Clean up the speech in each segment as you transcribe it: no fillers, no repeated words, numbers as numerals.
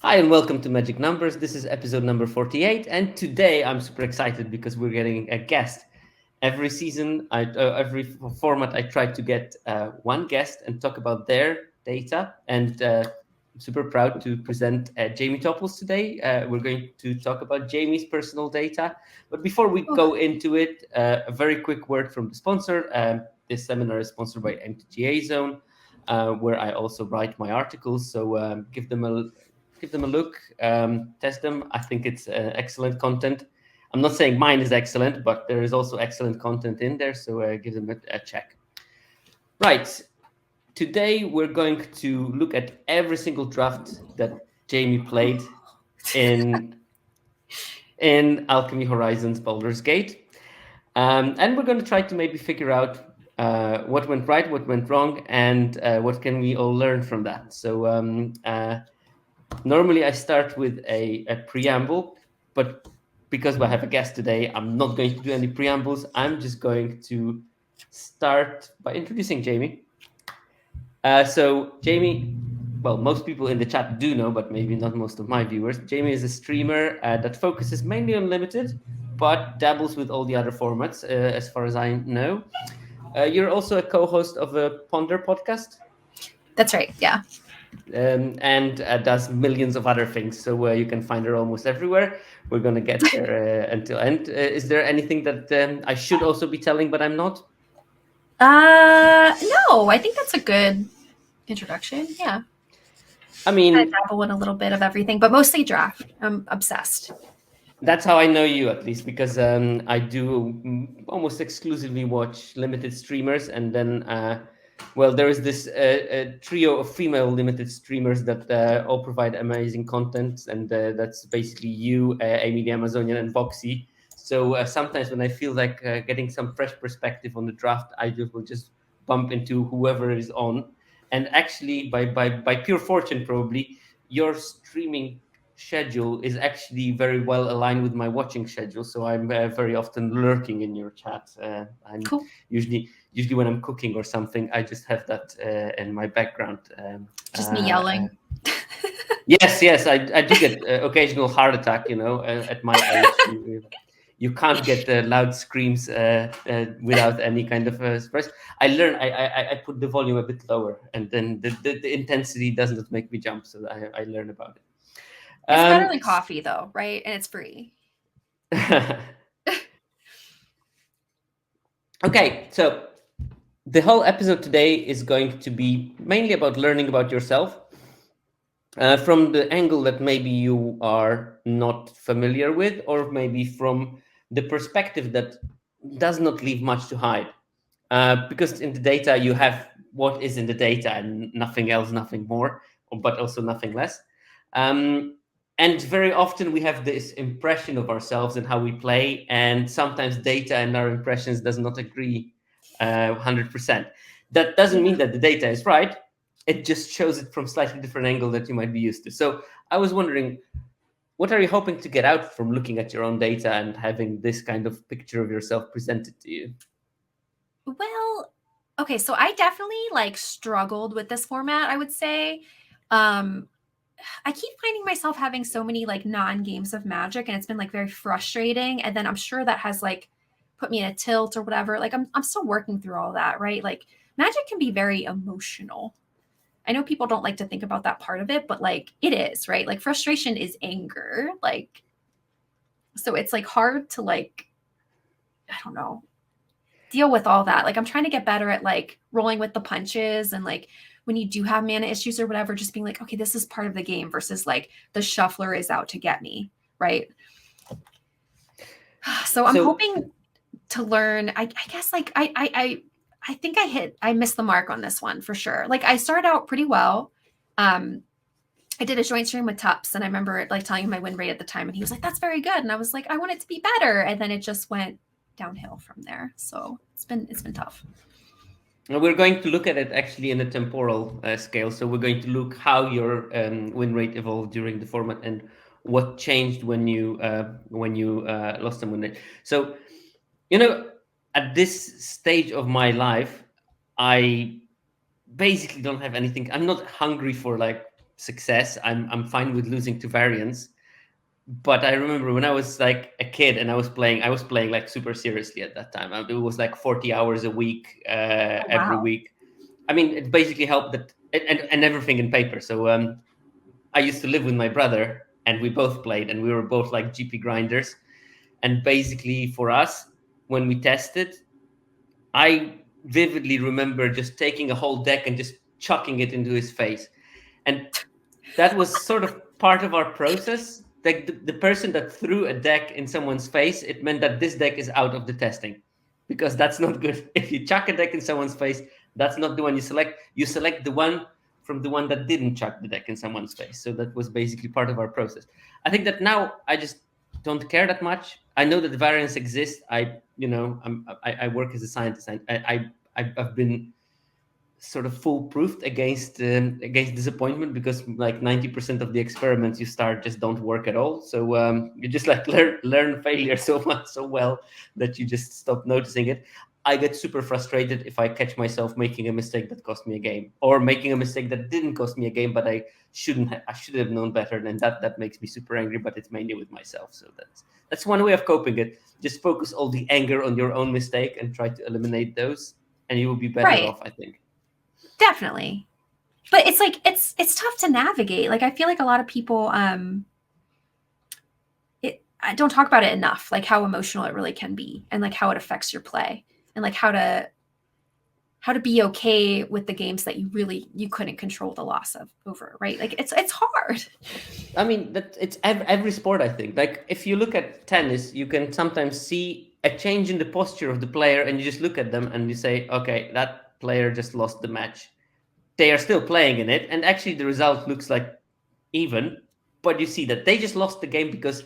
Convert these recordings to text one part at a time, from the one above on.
Hi and welcome to Magic Numbers. This is episode number 48, and today I'm super excited because we're getting a guest. Every season, every format, I try to get one guest and talk about their data. And I'm super proud to present Jamie Topples today. We're going to talk about Jamie's personal data. But before we go into it, a very quick word from the sponsor. This seminar is sponsored by MTGA Zone, where I also write my articles. So give them a look, test them. I think it's excellent content. I'm not saying mine is excellent, but there is also excellent content in there, so give them a check. Right. Today, we're going to look at every single draft that Jamie played in Alchemy Horizons Baldur's Gate. And we're going to try to maybe figure out what went right, what went wrong, and what can we all learn from that. So normally I start with a preamble, but because I have a guest today, I'm not going to do any preambles. I'm just going to start by introducing Jamie. So Jamie, well, most people in the chat do know, but maybe not most of my viewers. Jamie is a streamer that focuses mainly on limited, but dabbles with all the other formats, as far as I know. You're also a co-host of a Ponder podcast. That's right, yeah. And does millions of other things. So you can find her almost everywhere. We're going to get there until end. Is there anything that I should also be telling, but I'm not? No, I think that's a good introduction. Yeah. I mean, I dabble in a little bit of everything, but mostly draft. I'm obsessed. That's how I know you, at least, because I do almost exclusively watch limited streamers, and then well, there is this trio of female limited streamers that all provide amazing content, and that's basically you, Amy the Amazonian, and Voxy. So sometimes when I feel like getting some fresh perspective on the draft, I will just bump into whoever is on. And actually, by pure fortune, probably your streaming schedule is actually very well aligned with my watching schedule. So I'm very often lurking in your chat. I'm Cool. usually when I'm cooking or something, I just have that in my background. Just me yelling. Yes, I do get occasional heart attack. At my age, you can't get loud screams without any kind of stress. I put the volume a bit lower, and then the intensity does not make me jump. So I learn about it. It's better than coffee, though, right? And it's free. Okay, so the whole episode today is going to be mainly about learning about yourself from the angle that maybe you are not familiar with, or maybe from the perspective that does not leave much to hide. Because in the data, you have what is in the data and nothing else, nothing more, but also nothing less. And very often we have this impression of ourselves and how we play, and sometimes data and our impressions does not agree 100%. That doesn't mean that the data is right. It just shows it from slightly different angle that you might be used to. So I was wondering, what are you hoping to get out from looking at your own data and having this kind of picture of yourself presented to you? Well, okay, so I definitely struggled with this format, I would say. I keep finding myself having so many non-games of Magic, and it's been very frustrating. And then I'm sure that has put me in a tilt or whatever. I'm still working through all that, right? Magic can be very emotional. I know people don't like to think about that part of it, but it is, right? Frustration is anger. So it's hard to I don't know, deal with all that. I'm trying to get better at rolling with the punches, and when you do have mana issues or whatever, just being okay, this is part of the game versus the shuffler is out to get me, right? So I'm hoping to learn. I guess I think I missed the mark on this one for sure. I started out pretty well. I did a joint stream with Tups, and I remember telling him my win rate at the time, and he was like, "That's very good." And I was like, "I want it to be better." And then it just went downhill from there. So it's been tough. We're going to look at it actually in a temporal scale. So we're going to look how your win rate evolved during the format and what changed when you lost some win rate. So, at this stage of my life, I basically don't have anything. I'm not hungry for success. I'm fine with losing to variants. But I remember when I was like a kid and I was playing like super seriously at that time. It was like 40 hours a week, Oh, every wow. week. I mean, it basically helped that, and everything in paper. So I used to live with my brother, and we both played, and we were both like GP grinders. And basically, for us, when we tested, I vividly remember just taking a whole deck and just chucking it into his face. And that was sort of part of our process. Like the person that threw a deck in someone's face, it meant that this deck is out of the testing because that's not good. If you chuck a deck in someone's face, that's not the one you select. You select the one from the one that didn't chuck the deck in someone's face. So that was basically part of our process. I think that now I just don't care that much. I know that the variants exist. I work as a scientist. I've been sort of foolproofed against disappointment because like 90% of the experiments you start just don't work at all. So you just like learn failure so much so well that you just stop noticing it. I get super frustrated if I catch myself making a mistake that cost me a game, or making a mistake that didn't cost me a game, but I should have known better. And that makes me super angry. But it's mainly with myself. So that's one way of coping it. Just focus all the anger on your own mistake and try to eliminate those, and you will be better Right. off, I think. Definitely. But it's like it's tough to navigate. Like I feel like a lot of people I don't talk about it enough, like how emotional it really can be and like how it affects your play and like how to be okay with the games that you couldn't control the loss of over, right? Like it's hard. I mean, that it's every sport. I think, like if you look at tennis, you can sometimes see a change in the posture of the player, and you just look at them and you say, "Okay, that player just lost the match." They are still playing in it, and actually the result looks like even, but you see that they just lost the game because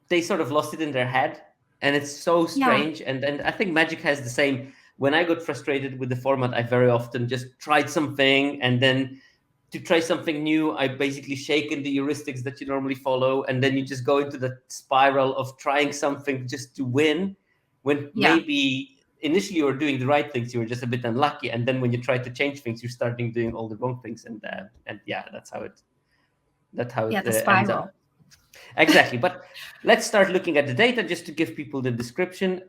they sort of lost it in their head, and it's so Yeah. strange. And I think Magic has the same. When I got frustrated with the format, I very often just tried something, and then to try something new, I basically shaken the heuristics that you normally follow, and then you just go into the spiral of trying something just to win, when Yeah. maybe initially you were doing the right things, you were just a bit unlucky, and then when you try to change things, you're starting doing all the wrong things, and yeah, that's how Yeah, it the ends spiral. up. Exactly. But let's start looking at the data just to give people the description.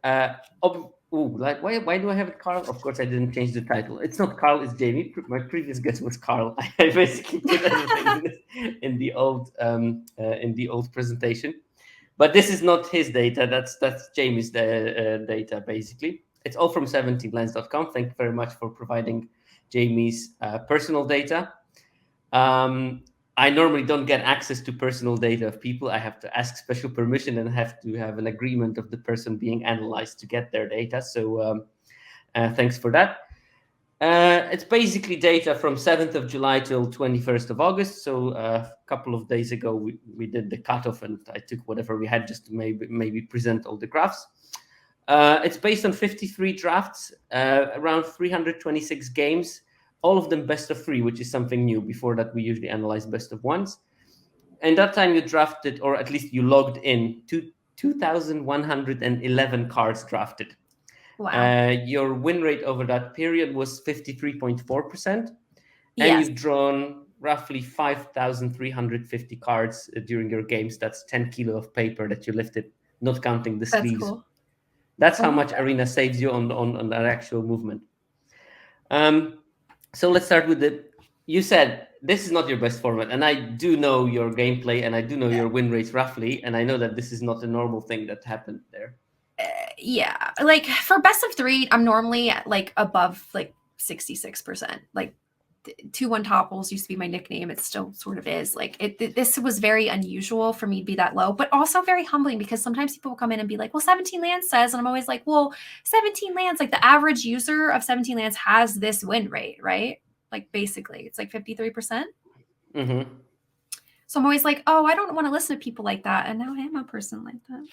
Like why do I have it Carl? Of course, I didn't change the title. It's not Carl, it's Jamie. My previous guest was Carl. I basically put everything in the old presentation. But this is not his data. That's Jamie's data basically. It's all from 17lands.com. Thank you very much for providing Jamie's personal data. I normally don't get access to personal data of people. I have to ask special permission and have to have an agreement of the person being analyzed to get their data. So thanks for that. It's basically data from 7th of July till 21st of August. So a couple of days ago, we did the cutoff, and I took whatever we had just to maybe present all the graphs. It's based on 53 drafts, around 326 games, all of them best of three, which is something new. Before that, we usually analyze best of ones. And that time you drafted, or at least you logged in, to 2,111 cards drafted. Wow. Your win rate over that period was 53.4%. And Yes. you've drawn roughly 5,350 cards during your games. That's 10 kilo of paper that you lifted, not counting the That's sleeves. cool. That's Oh how my much god. Arena saves you on that actual movement. So let's start with the. You said this is not your best format, and I do know your gameplay, and I do know your win rates roughly, and I know that this is not a normal thing that happened there. Yeah. Like for best of 3, I'm normally at like above like 66%. Like 2-1 Topples used to be my nickname. It still sort of is. Like this was very unusual for me to be that low, but also very humbling because sometimes people will come in and be like, well, 17 lands says, and I'm always like, well, 17 lands, like the average user of 17 lands has this win rate, right? Like basically it's like 53%. Mm-hmm. So I'm always like, oh, I don't want to listen to people like that. And now I am a person like that.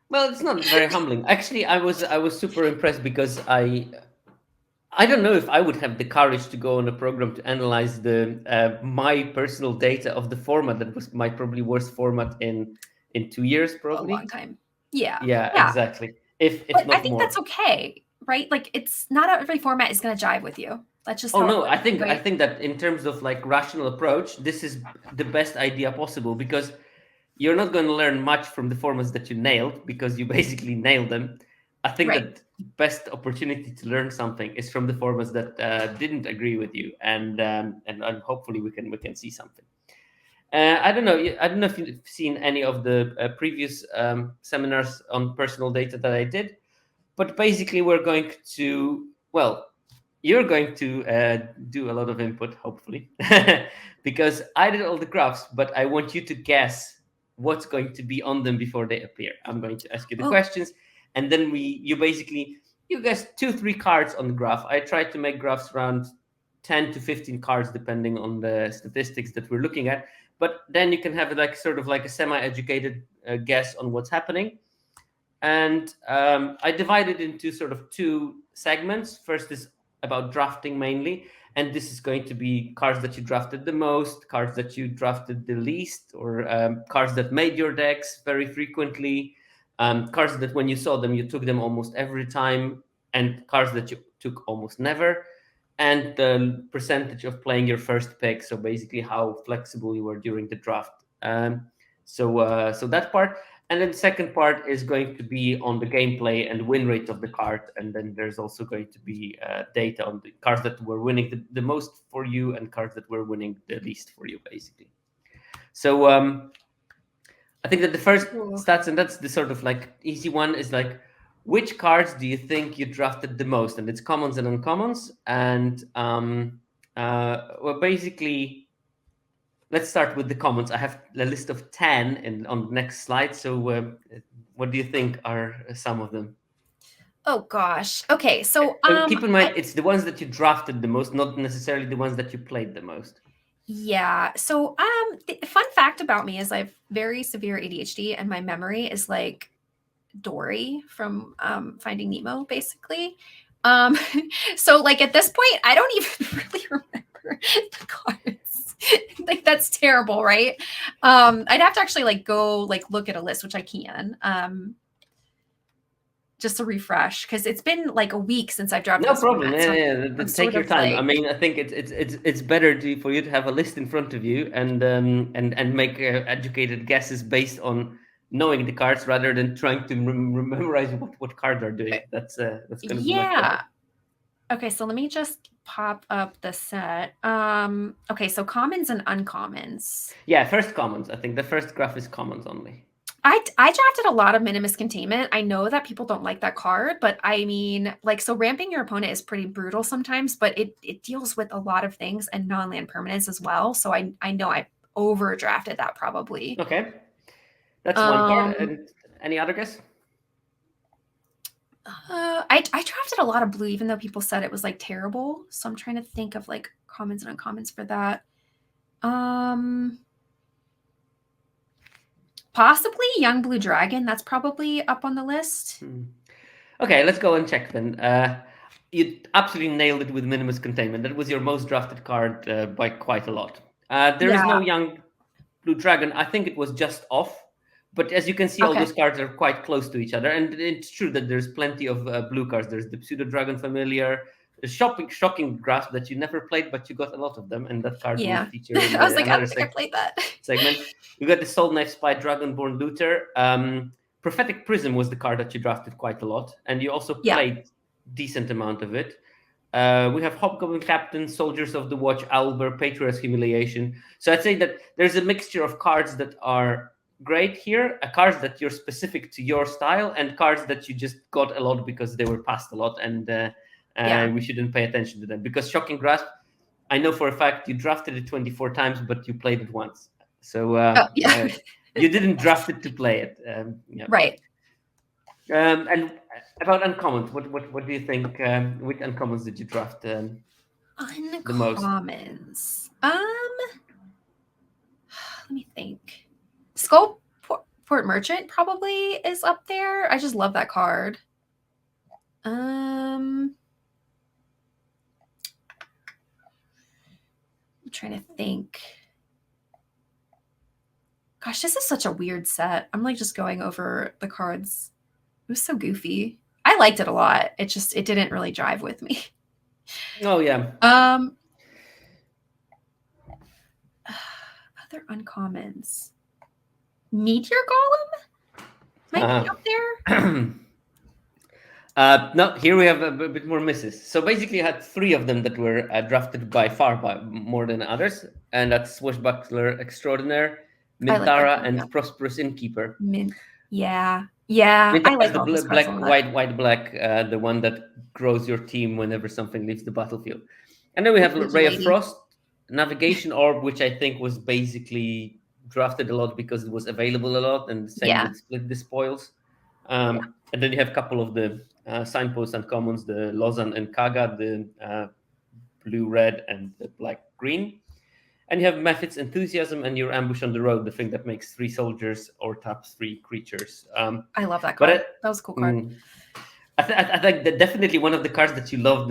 Well, it's not very humbling. Actually, I was super impressed because I don't know if I would have the courage to go on a program to analyze the my personal data of the format that was my probably worst format in 2 years, A long probably. time. Yeah. Yeah, Yeah. exactly. If But I not think that's more. okay, right? Like it's not every format is going to jive with you. That's just Oh how it no, works, I right? think that in terms of like rational approach, this is the best idea possible because you're not going to learn much from the formats that you nailed because you basically nailed them. I think Right. that the best opportunity to learn something is from the formats that didn't agree with you, and hopefully we can see something. I don't know. I don't know if you've seen any of the previous seminars on personal data that I did, but basically we're going to, well, you're going to do a lot of input, hopefully, because I did all the graphs, but I want you to guess what's going to be on them before they appear. I'm going to ask you the Oh, questions, and then you guess 2 3 cards on the graph. I try to make graphs around 10 to 15 cards depending on the statistics that we're looking at, but then you can have like sort of like a semi-educated guess on what's happening. And I divided into sort of two segments. First is about drafting mainly, and this is going to be cards that you drafted the most, cards that you drafted the least, or cards that made your decks very frequently, cards that when you saw them you took them almost every time, and cards that you took almost never, and the percentage of playing your first pick. So basically, how flexible you were during the draft. So that part, and then the second part is going to be on the gameplay and win rate of the card. And then there's also going to be data on the cards that were winning the most for you and cards that were winning the least for you, basically. So I think that the first cool. stats, and that's the sort of like easy one, is like, which cards do you think you drafted the most? And it's commons and uncommons. And well, basically, let's start with the commons. I have a list of 10 on the next slide. So what do you think are some of them? Oh gosh. Okay. So Keep in mind, it's the ones that you drafted the most, not necessarily the ones that you played the most. yeah. So the fun fact about me is I have very severe ADHD and my memory is like Dory from Finding Nemo, basically. Um, so like at this point, I don't even really remember the cards. Like that's terrible, right? I'd have to actually like go like look at a list, which I can. Just to refresh because it's been like a week since I've drafted No this problem. format. Yeah, So yeah, I'm take sort your of time. I like, mean, I think it's better for you to have a list in front of you and make educated guesses based on knowing the cards rather than trying to memorize what cards are doing. That's going to be much better. yeah. Okay, so let me just pop up the set. Okay, so commons and uncommons. Yeah, first commons. I think the first graph is commons only. I drafted a lot of minimus containment. I know that people don't like that card, but I mean, like, so ramping your opponent is pretty brutal sometimes, but it deals with a lot of things and non-land permanents as well. So I know I overdrafted that probably. Okay, that's one card. Um, And any other guess? I drafted a lot of blue, even though people said it was like terrible. So I'm trying to think of like commons and uncommons for that. Um, Possibly Young Blue Dragon. That's probably up on the list. Okay, let's go and check then. You absolutely nailed it with Minimus Containment. That was your most drafted card by quite a lot. There is no Yeah. Young Blue Dragon. I think it was just off. But as you can see, all Okay. those cards are quite close to each other. And it's true that there's plenty of blue cards. There's the Pseudo Dragon Familiar, the shocking Grasp that you never played, but you got a lot of them. And that card will Yeah. feature in I was like, I another don't think I played that. segment. You got the Soul Knife Spy Dragonborn Looter. Prophetic Prism was the card that you drafted quite a lot, and you also Yeah. played decent amount of it. We have Hobgoblin Captain, Soldiers of the Watch, Owlbear, Patriot's Humiliation. So I'd say that there's a mixture of cards that are great here, cards that you're specific to your style, and cards that you just got a lot because they were passed a lot, and Yeah. we shouldn't pay attention to them. Because Shocking Grasp, I know for a fact you drafted it 24 times, but you played it once. So Oh, yeah. you didn't draft it to play it. Yeah. Right. And about uncommons, what do you think? Which uncommons did you draft the most? Uncommons. Let me think. Skullport Merchant probably is up there. I just love that card. I'm trying to think. Gosh, this is such a weird set. I'm like just going over the cards. It was so goofy. I liked it a lot. It didn't really jive with me. Oh yeah. Um, other uncommons. Meteor Golem might be up there. No, here we have a bit more misses. So basically, you had three of them that were drafted by far by more than others, and that's Swashbuckler Extraordinaire, I like that Mintara, card. Yeah. and Prosperous Innkeeper. Mint. Yeah. Yeah. I Mintara is like the all those cards a black, lot. white, black, the one that grows your team whenever something leaves the battlefield. And then we have Huge Ray of lady. Frost, Navigation Orb, which I think was basically drafted a lot because it was available a lot, and the same Yeah. with Split the Spoils. Yeah. And then you have a couple of the signposts and commons, the Lausanne and Kaga, the blue red and the black green. And you have Mephit's Enthusiasm and your Ambush on the Road, the thing that makes 3 soldiers or taps 3 creatures. I love that But card. That was a cool card. I think that definitely one of the cards that you loved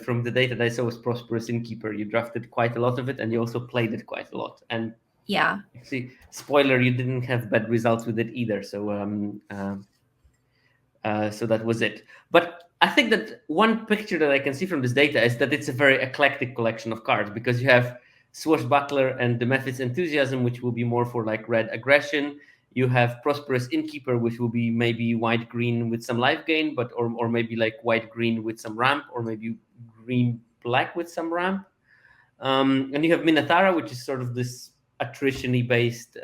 from the data that I saw was Prosperous Innkeeper. You drafted quite a lot of it, and you also played it quite a lot. And Yeah. see, spoiler, you didn't have bad results with it either. So that was it. But I think that one picture that I can see from this data is that it's a very eclectic collection of cards because you have Swashbuckler and the Mephit's Enthusiasm, which will be more for like red aggression. You have Prosperous Innkeeper, which will be maybe white green with some life gain, but or maybe like white green with some ramp, or maybe green black with some ramp. And you have Minotaur, which is sort of this attrition-y based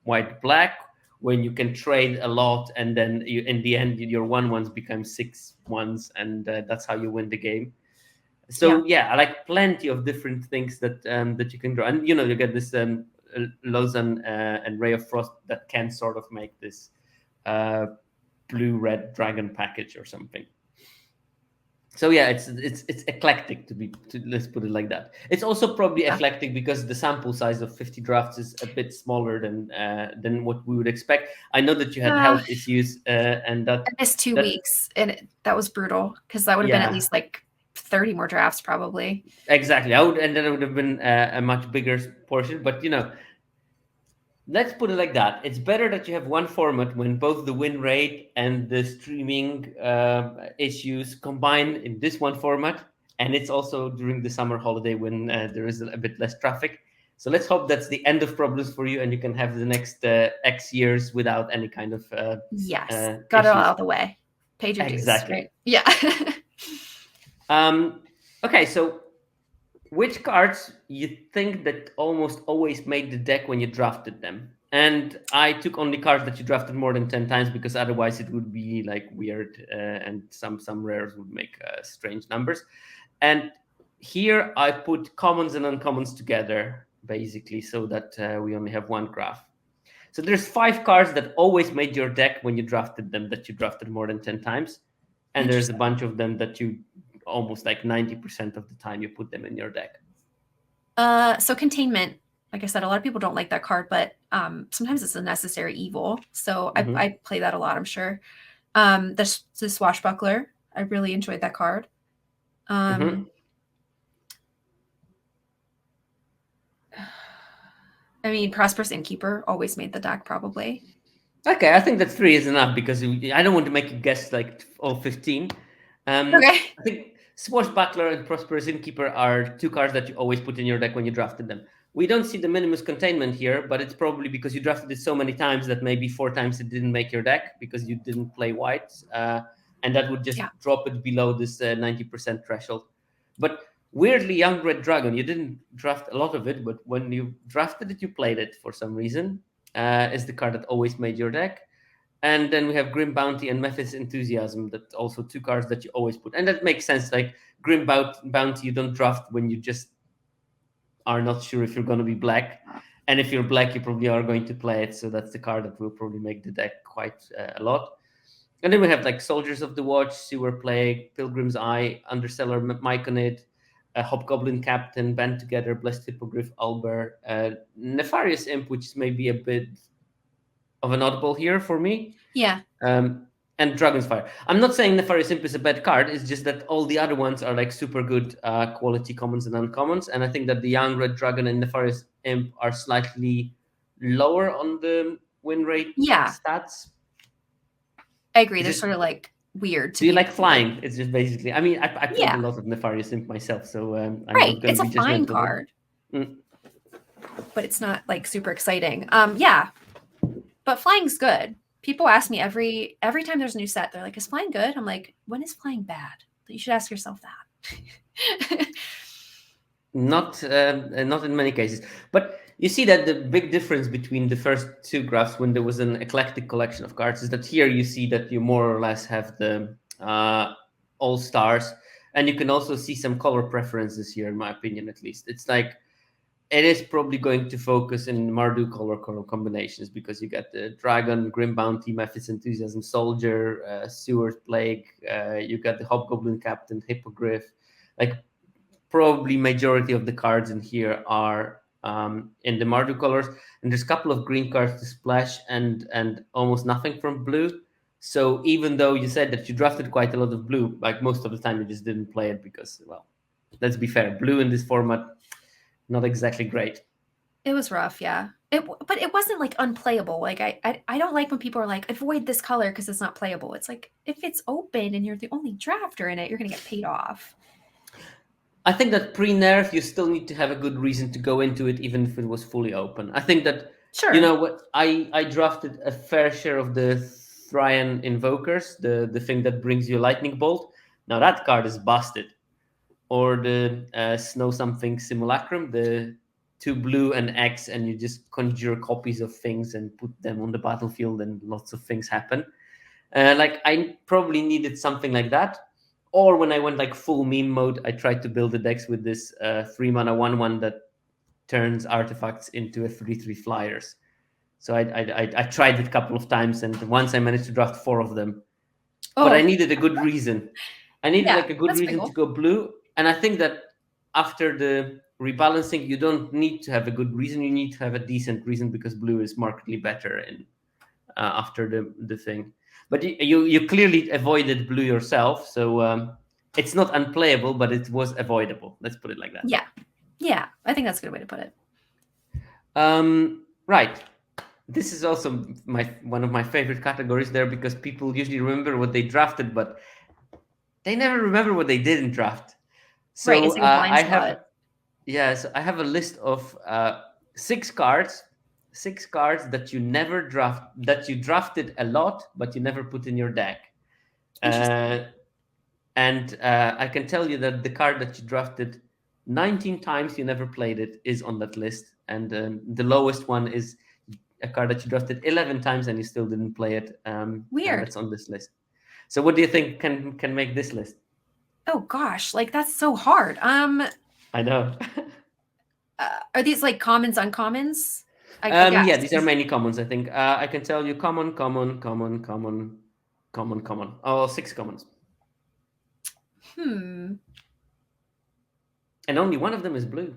white black, when you can trade a lot, and then in the end, your 1/1s become 6/1s, and that's how you win the game. Yeah. So yeah, I like plenty of different things that you can draw, and you get this Lausanne and Ray of Frost that can sort of make this uh, blue-red dragon package or something. So yeah, it's eclectic let's put it like that. It's also probably Yeah. eclectic because the sample size of 50 drafts is a bit smaller than what we would expect. I know that you had Uh, health issues and I missed two that weeks, and that was brutal because that would have been at yeah, least like 30 more drafts, probably. exactly. And then it would have been a much bigger portion. But let's put it like that. It's better that you have one format when both the win rate and the streaming issues combine in this one format. And it's also during the summer holiday when there is a bit less traffic. So let's hope that's the end of problems for you and you can have the next X years without any kind of Yes. Got it all issues. out of the way. Paid your dues, Exactly. right? Yeah. Okay, so which cards you think that almost always made the deck when you drafted them? And I took only cards that you drafted more than 10 times because otherwise it would be like weird and some rares would make strange numbers. And here I put commons and uncommons together basically so that we only have one graph. So there's 5 cards that always made your deck when you drafted them, that you drafted more than 10 times. And there's a Interesting. bunch of them that you almost like 90% of the time you put them in your deck. So containment, like I said, a lot of people don't like that card, but sometimes it's a necessary evil. So I play that a lot, I'm sure. The Swashbuckler, I really enjoyed that card. I mean, Prosperous Innkeeper always made the deck, probably. Okay, I think that 3 is enough because I don't want to make you guess like all 15. Okay. I think Swashbuckler and Prosperous Innkeeper are 2 cards that you always put in your deck when you drafted them. We don't see the Minimus Containment here, but it's probably because you drafted it so many times that maybe 4 times it didn't make your deck because you didn't play white, and that would just drop it below this 90% threshold. But weirdly, Young Red Dragon, you didn't draft a lot of it, but when you drafted it, you played it for some reason. Is the card that always made your deck. And then we have Grim Bounty and Mephit's Enthusiasm, that also 2 cards that you always put. And that makes sense. Like Grim Bounty, you don't draft when you just are not sure if you're going to be black. And if you're black, you probably are going to play it. So that's the card that will probably make the deck quite a lot. And then we have like Soldiers of the Watch, Sewer Plague, Pilgrim's Eye, Underseller Myconid, Hobgoblin Captain, Band Together, Blessed Hippogriff, Albert, Nefarious Imp, which is maybe a bit of an oddball here for me. Yeah. And Dragon's Fire. I'm not saying Nefarious Imp is a bad card. It's just that all the other ones are like super good quality commons and uncommons. And I think that the Young Red Dragon and Nefarious Imp are slightly lower on the win rate stats. I agree. They're sort of like weird to Do you be like honest. flying? It's just basically. I mean, I played a Yeah, lot of Nefarious Imp myself, so I'm right. not going It's to a be fine judgmental here. card, Mm. but it's not like super exciting. Yeah, but flying's good. People ask me every time there's a new set, they're like, "Is flying good?" I'm like, "When is flying bad?" You should ask yourself that. Not in many cases, but you see that the big difference between the first two graphs, when there was an eclectic collection of cards, is that here you see that you more or less have the all stars, and you can also see some color preferences here, in my opinion, at least. It's like it is probably going to focus in Mardu color combinations, because you get the Dragon, Grim Bounty, Memphis Enthusiasm, Soldier, Seward Plague, you got the Hobgoblin Captain, Hippogriff. Like, probably majority of the cards in here are in the Mardu colors, and there's a couple of green cards to splash, and almost nothing from blue. So even though you said that you drafted quite a lot of blue, like most of the time you just didn't play it because, well, let's be fair, blue in this format, not exactly great. It was rough, yeah. But it wasn't like unplayable. Like I don't like when people are like, avoid this color because it's not playable. It's like if it's open and you're the only drafter in it, you're gonna get paid off. I think that pre-nerf, you still need to have a good reason to go into it, even if it was fully open. I think that, you Sure. know what, I drafted a fair share of the Thryan Invokers, the thing that brings you a lightning bolt. Now that card is busted. Or the Snow something Simulacrum, the 2 blue and X, and you just conjure copies of things and put them on the battlefield, and lots of things happen. Like, I probably needed something like that. Or when I went like full meme mode, I tried to build the decks with this 3 mana 1/1 that turns artifacts into a 3/3 flyers. So I tried it a couple of times, and once I managed to draft 4 of them. But I Oh, needed a good reason. I needed yeah, like a good that's pretty reason to cool. go blue. And I think that after the rebalancing, you don't need to have a good reason. You need to have a decent reason, because blue is markedly better in after the thing. But you clearly avoided blue yourself, so it's not unplayable, but it was avoidable. Let's put it like that. Yeah. Yeah. I think that's a good way to put it. Right. This is also one of my favorite categories there, because people usually remember what they drafted, but they never remember what they didn't draft. Right. So It's like a blind I spot. have, yeah, so I have a list of 6 cards, 6 cards that you never that you drafted a lot, but you never put in your deck. Interesting. Uh, and I can tell you that the card that you drafted 19 times, you never played it, is on that list. And the lowest one is a card that you drafted 11 times and you still didn't play it. Weird. That's on this list. So what do you think can make this list? Oh gosh, like that's so hard. I know. Are these like commons, uncommons? I Yeah, guess. these are many commons, I think. I can tell you common, common, common, common, common, common. Oh, 6 commons. Hmm. And only one of them is blue.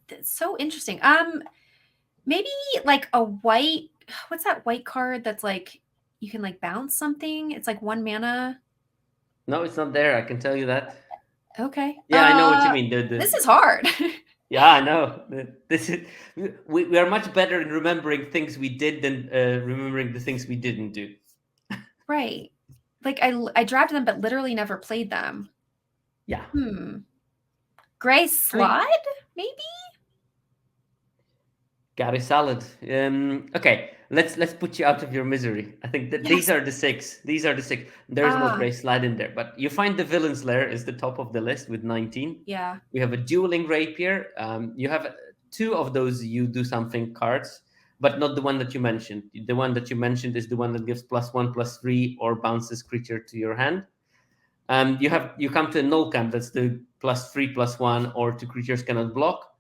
That's so interesting. Maybe like a white. What's that white card that's like you can like bounce something? It's like 1 mana. No, it's not there. I can tell you that. Okay. Yeah, I know what you mean. This is hard. Yeah, I know. This is we are much better in remembering things we did than remembering the things we didn't do. Right. Like I drafted them but literally never played them. Yeah. Gray I mean, slot? Maybe? Gary Salad. Okay, let's put you out of your misery. I think that these Yes. are the 6. These are the 6. There's no Gray Slide in there, but you find the Villain's Lair is the top of the list with 19. Yeah. We have a Dueling Rapier. You have 2 of those you do something cards, but not the one that you mentioned. The one that you mentioned is the one that gives +1/+3 or bounces creature to your hand. You come to a Null Camp, that's the +3/+1 or 2 creatures cannot block,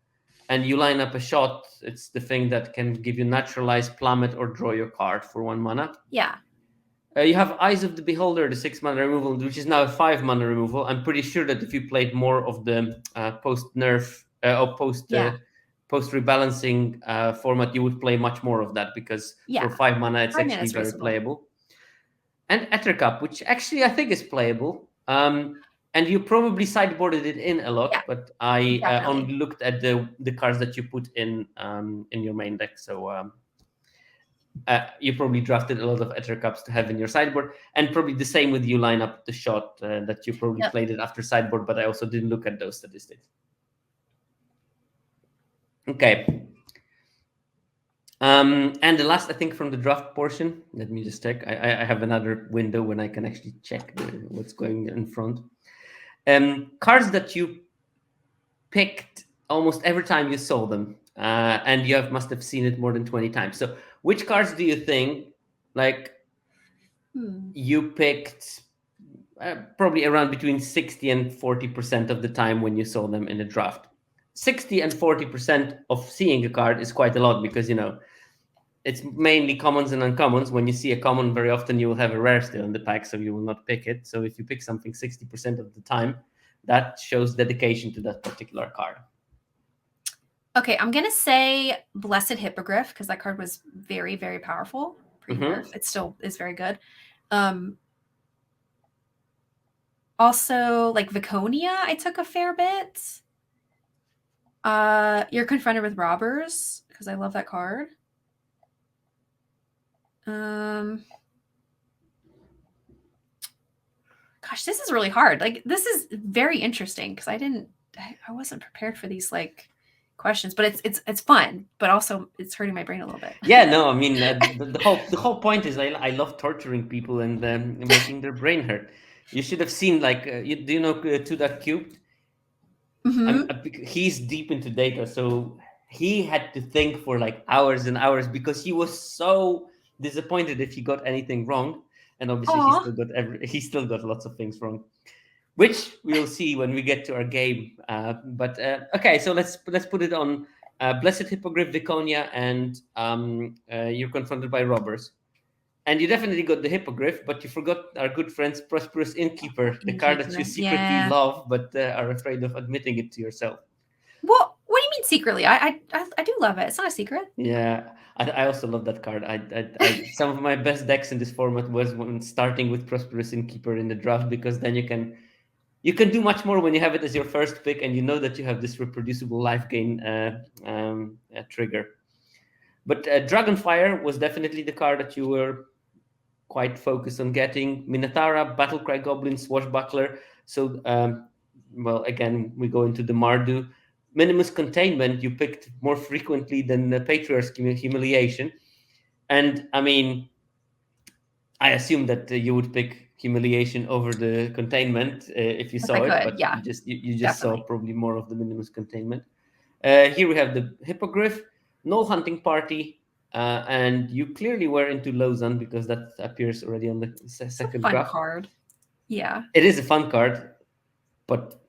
and you line up a shot. It's the thing that can give you Naturalize, Plummet, or draw your card for 1 mana. Yeah. You have Eyes of the Beholder, the 6 mana removal, which is now a 5 mana removal. I'm pretty sure that if you played more of the post nerf or post rebalancing format, you would play much more of that, because for 5 mana, it's 5 mana actually is very reasonable. playable. And Ettercup, which actually I think is playable. And you probably sideboarded it in a lot, Yeah, but I definitely. only looked at the cards that you put in your main deck. So You probably drafted a lot of Ether Cups to have in your sideboard, and probably the same with you line up the shot that you probably Yep. played it after sideboard, but I also didn't look at those statistics. Okay. And the last, I think, from the draft portion, let me just check. I have another window when I can actually check what's going in front. Cards that you picked almost every time you saw them, and you must have seen it more than 20 times. So, which cards do you think, like, you picked probably around between 60 and 40% of the time when you saw them in the draft? 60 and 40% of seeing a card is quite a lot because, it's mainly commons and uncommons. When you see a common, very often you will have a rare still in the pack, so you will not pick it. So if you pick something 60% of the time, that shows dedication to that particular card. Okay, I'm gonna say Blessed Hippogriff because that card was very, very powerful. Pre-nerf, it still is very good. Also, like Viconia, I took a fair bit. You're Confronted with Robbers because I love that card. Gosh, this is really hard. Like, this is very interesting because I wasn't prepared for these like questions, but it's fun, but also it's hurting my brain a little bit. Yeah, no, I mean the whole point is I love torturing people and making their brain hurt. You should have seen like do you know To That Cubed? He's deep into data, so he had to think for like hours and hours because he was so disappointed if he got anything wrong, and obviously he still got lots of things wrong, which we'll see when we get to our game. But okay, so let's put it on Blessed Hippogriff, Viconia, and You're Confronted by Robbers. And you definitely got the Hippogriff, but you forgot our good friend's Prosperous Innkeeper, the card that you secretly love, but are afraid of admitting it to yourself. Well, what do you mean secretly? I do love it. It's not a secret. Yeah, I also love that card. Some of my best decks in this format was when starting with Prosperous Innkeeper in the draft, because then you can do much more when you have it as your first pick, and you know that you have this reproducible life gain trigger. But Dragonfire was definitely the card that you were quite focused on getting. Minotaura, Battlecry Goblin, Swashbuckler. So, well, again, we go into the Mardu. Minimus Containment you picked more frequently than the Patriarch's Humiliation. And, I mean, I assume that you would pick Humiliation over the Containment if you saw it, but yeah, you just saw probably more of the Minimus Containment. Here we have the Hippogriff, Null Hunting Party, and you clearly were into Lozan because that appears already on the second graph. Card. Yeah. It is a fun card, but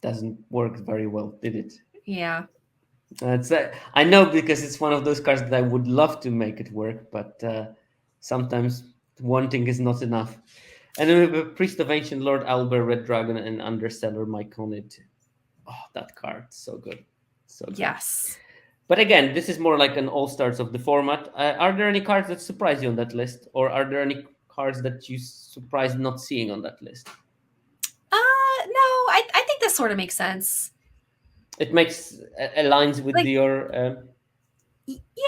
doesn't work very well, did it? Yeah. I know because it's one of those cards that I would love to make it work, but sometimes wanting is not enough. And then we have a Priest of Ancient Lord, Albert, Red Dragon, and Underseller, Myconid. Oh, that card, so good. So good. Yes. But again, this is more like an all-stars of the format. Are there any cards that surprise you on that list? Or are there any cards that you surprised not seeing on that list? No, I think this sort of makes sense. It aligns with your...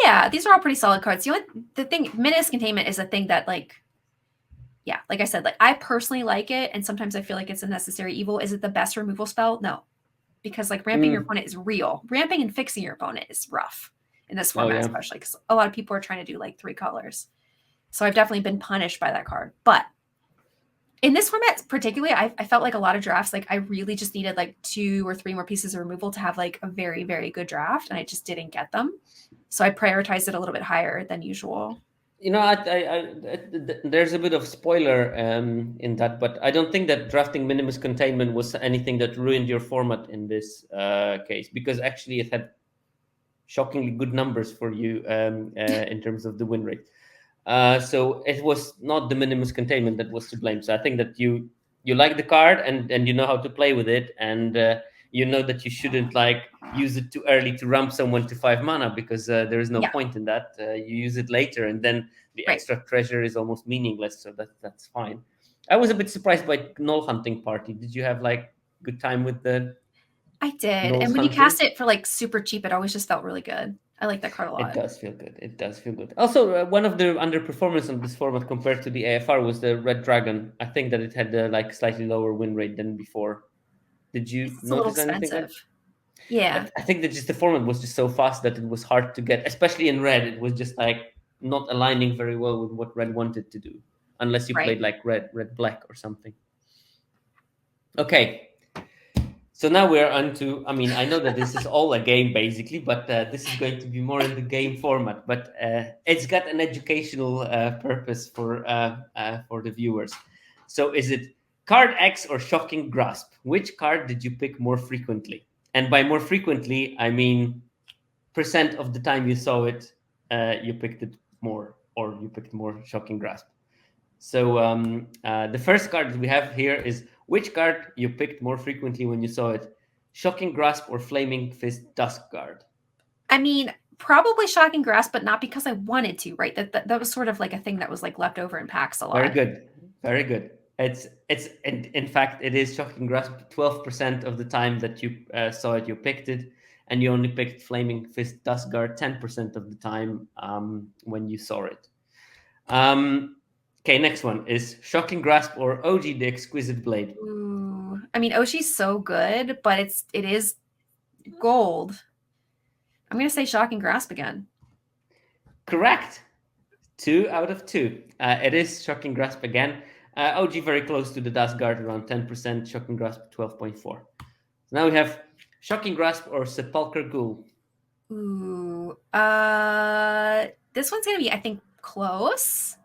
Yeah, these are all pretty solid cards. The thing, Menace Containment is a thing that like I said, like I personally like it, and sometimes I feel like it's a necessary evil. Is it the best removal spell? No. Because like ramping your opponent is real. Ramping and fixing your opponent is rough in this format, especially because a lot of people are trying to do like 3 colors. So I've definitely been punished by that card. But in this format particularly, I felt like a lot of drafts, like I really just needed like 2 or 3 more pieces of removal to have like a very, very good draft, and I just didn't get them. So I prioritized it a little bit higher than usual. There's a bit of spoiler in that, but I don't think that drafting Minimus Containment was anything that ruined your format in this case, because actually it had shockingly good numbers for you in terms of the win rate. So it was not the Minimus Containment that was to blame. So I think that you like the card and you know how to play with it, and you know that you shouldn't like use it too early to ramp someone to 5 mana, because there is no point in that. You use it later, and then the extra treasure is almost meaningless. So that's fine. I was a bit surprised by Null Hunting Party. Did you have like good time with the? I did, and when you cast it for like super cheap, it always just felt really good. I like that card a It lot. does feel good. It does feel good. Also, one of the underperformance of this format compared to the AFR was the Red Dragon. I think that it had like slightly lower win rate than before. Did you It's a little notice anything like? expensive. Yeah, I think that just the format was just so fast that it was hard to get, especially in red. It was just like not aligning very well with what red wanted to do, unless you right. played like red black or something. Okay, so now we're on to. I mean, I know that this is all a game basically, but this is going to be more in the game format. But it's got an educational purpose for the viewers. So, is it card X or shocking grasp? Which card did you pick more frequently? And by more frequently, I mean percent of the time you saw it, you picked it more, or you picked more shocking grasp. So the first card that we have here is which card you picked more frequently when you saw it: shocking grasp or flaming fist dusk guard. I mean, probably shocking grasp, but not because I wanted to, right? That was sort of like a thing that was like left over in packs a Very lot. good, very good. It's in fact it is shocking grasp. 12% of the time that you saw it, you picked it, and you only picked flaming fist dusk guard 10% of the time when you saw it. Okay, next one is shocking grasp or OG the exquisite blade. Ooh, I mean, Oshi's so good, but it is gold. I'm gonna say shocking grasp again. Correct. 2 out of 2. It is shocking grasp again. OG very close to the dust guard, around 10%. Shocking grasp 12.4. So now we have shocking grasp or sepulchre ghoul. Ooh, this one's gonna be, I think, close,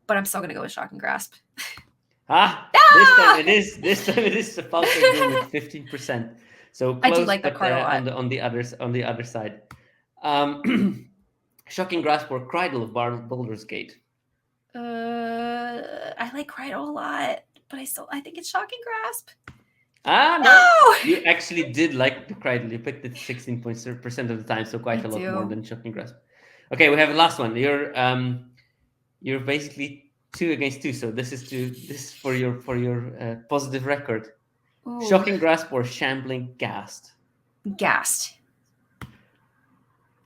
but I'm still gonna go with shocking grasp. This time Ah! it is. This time it is sepulchre ghoul with 15%. So I do close, like that but card a lot. on the other side. Shocking grasp or cradle of Baldur's Gate. I like Crydo a lot, but I think it's shocking grasp. No, No, you actually did like the cradle. You picked it 16% of the time, so I quite a lot more do. than shocking grasp. Okay, we have a last one. You're basically 2 against 2, so this is for your positive record. Ooh, Shocking grasp or shambling ghast. gassed.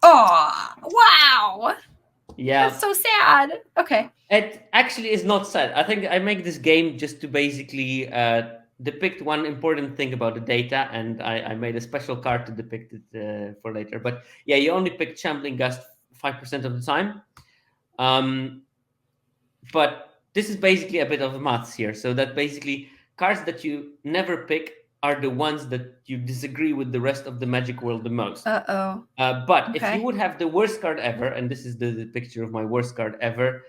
Oh, wow. That's Yeah, so sad. Okay. it actually is not sad. I think I make this game just to basically depict one important thing about the data, and I made a special card to depict it for later. But yeah, you only pick shambling ghast 5% of the time. Um, but this is basically a bit of maths here. So that basically cards that you never pick are the ones that you disagree with the rest of the magic world the most. Uh-oh. But if you Okay. would have the worst card ever, and this is the picture of my worst card ever,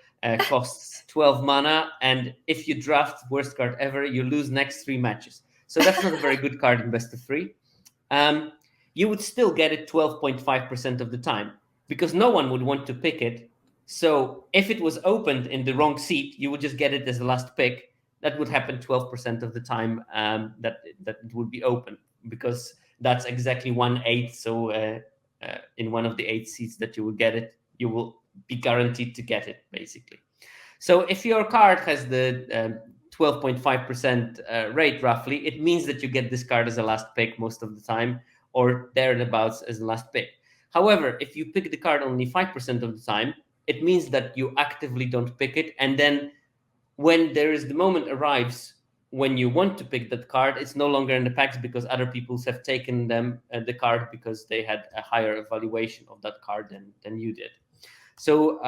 costs 12 mana, and if you draft worst card ever, you lose next 3 matches. So that's not a very good card in best of three. Um, you would still get it 12.5% of the time because no one would want to pick it. So if it was opened in the wrong seat, you would just get it as the last pick. That would happen 12% of the time that it would be open because that's exactly 1/8. So in one of the 8 seats that you will get it, you will be guaranteed to get it basically. So if your card has the 12.5% rate roughly, it means that you get this card as a last pick most of the time, or thereabouts as the last pick. However, if you pick the card only 5% of the time, it means that you actively don't pick it. And then when there is the moment arrives when you want to pick that card, it's no longer in the packs because other people have taken them the card because they had a higher evaluation of that card than you did. So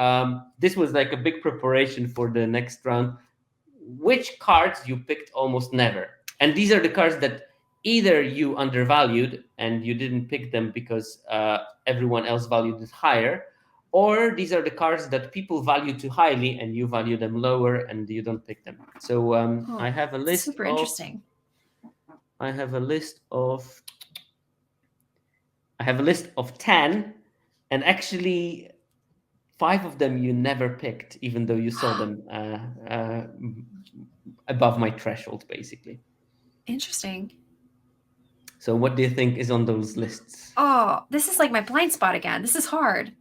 this was like a big preparation for the next round. Which cards you picked almost never? And these are the cards that either you undervalued and you didn't pick them because everyone else valued it higher, or these are the cards that people value too highly and you value them lower and you don't pick them. So Oh, super interesting. I have a list of I have a list of 10, and actually 5 of them you never picked, even though you saw them above my threshold, basically. Interesting. So, what do you think is on those lists? Oh, this is like my blind spot again. This is hard.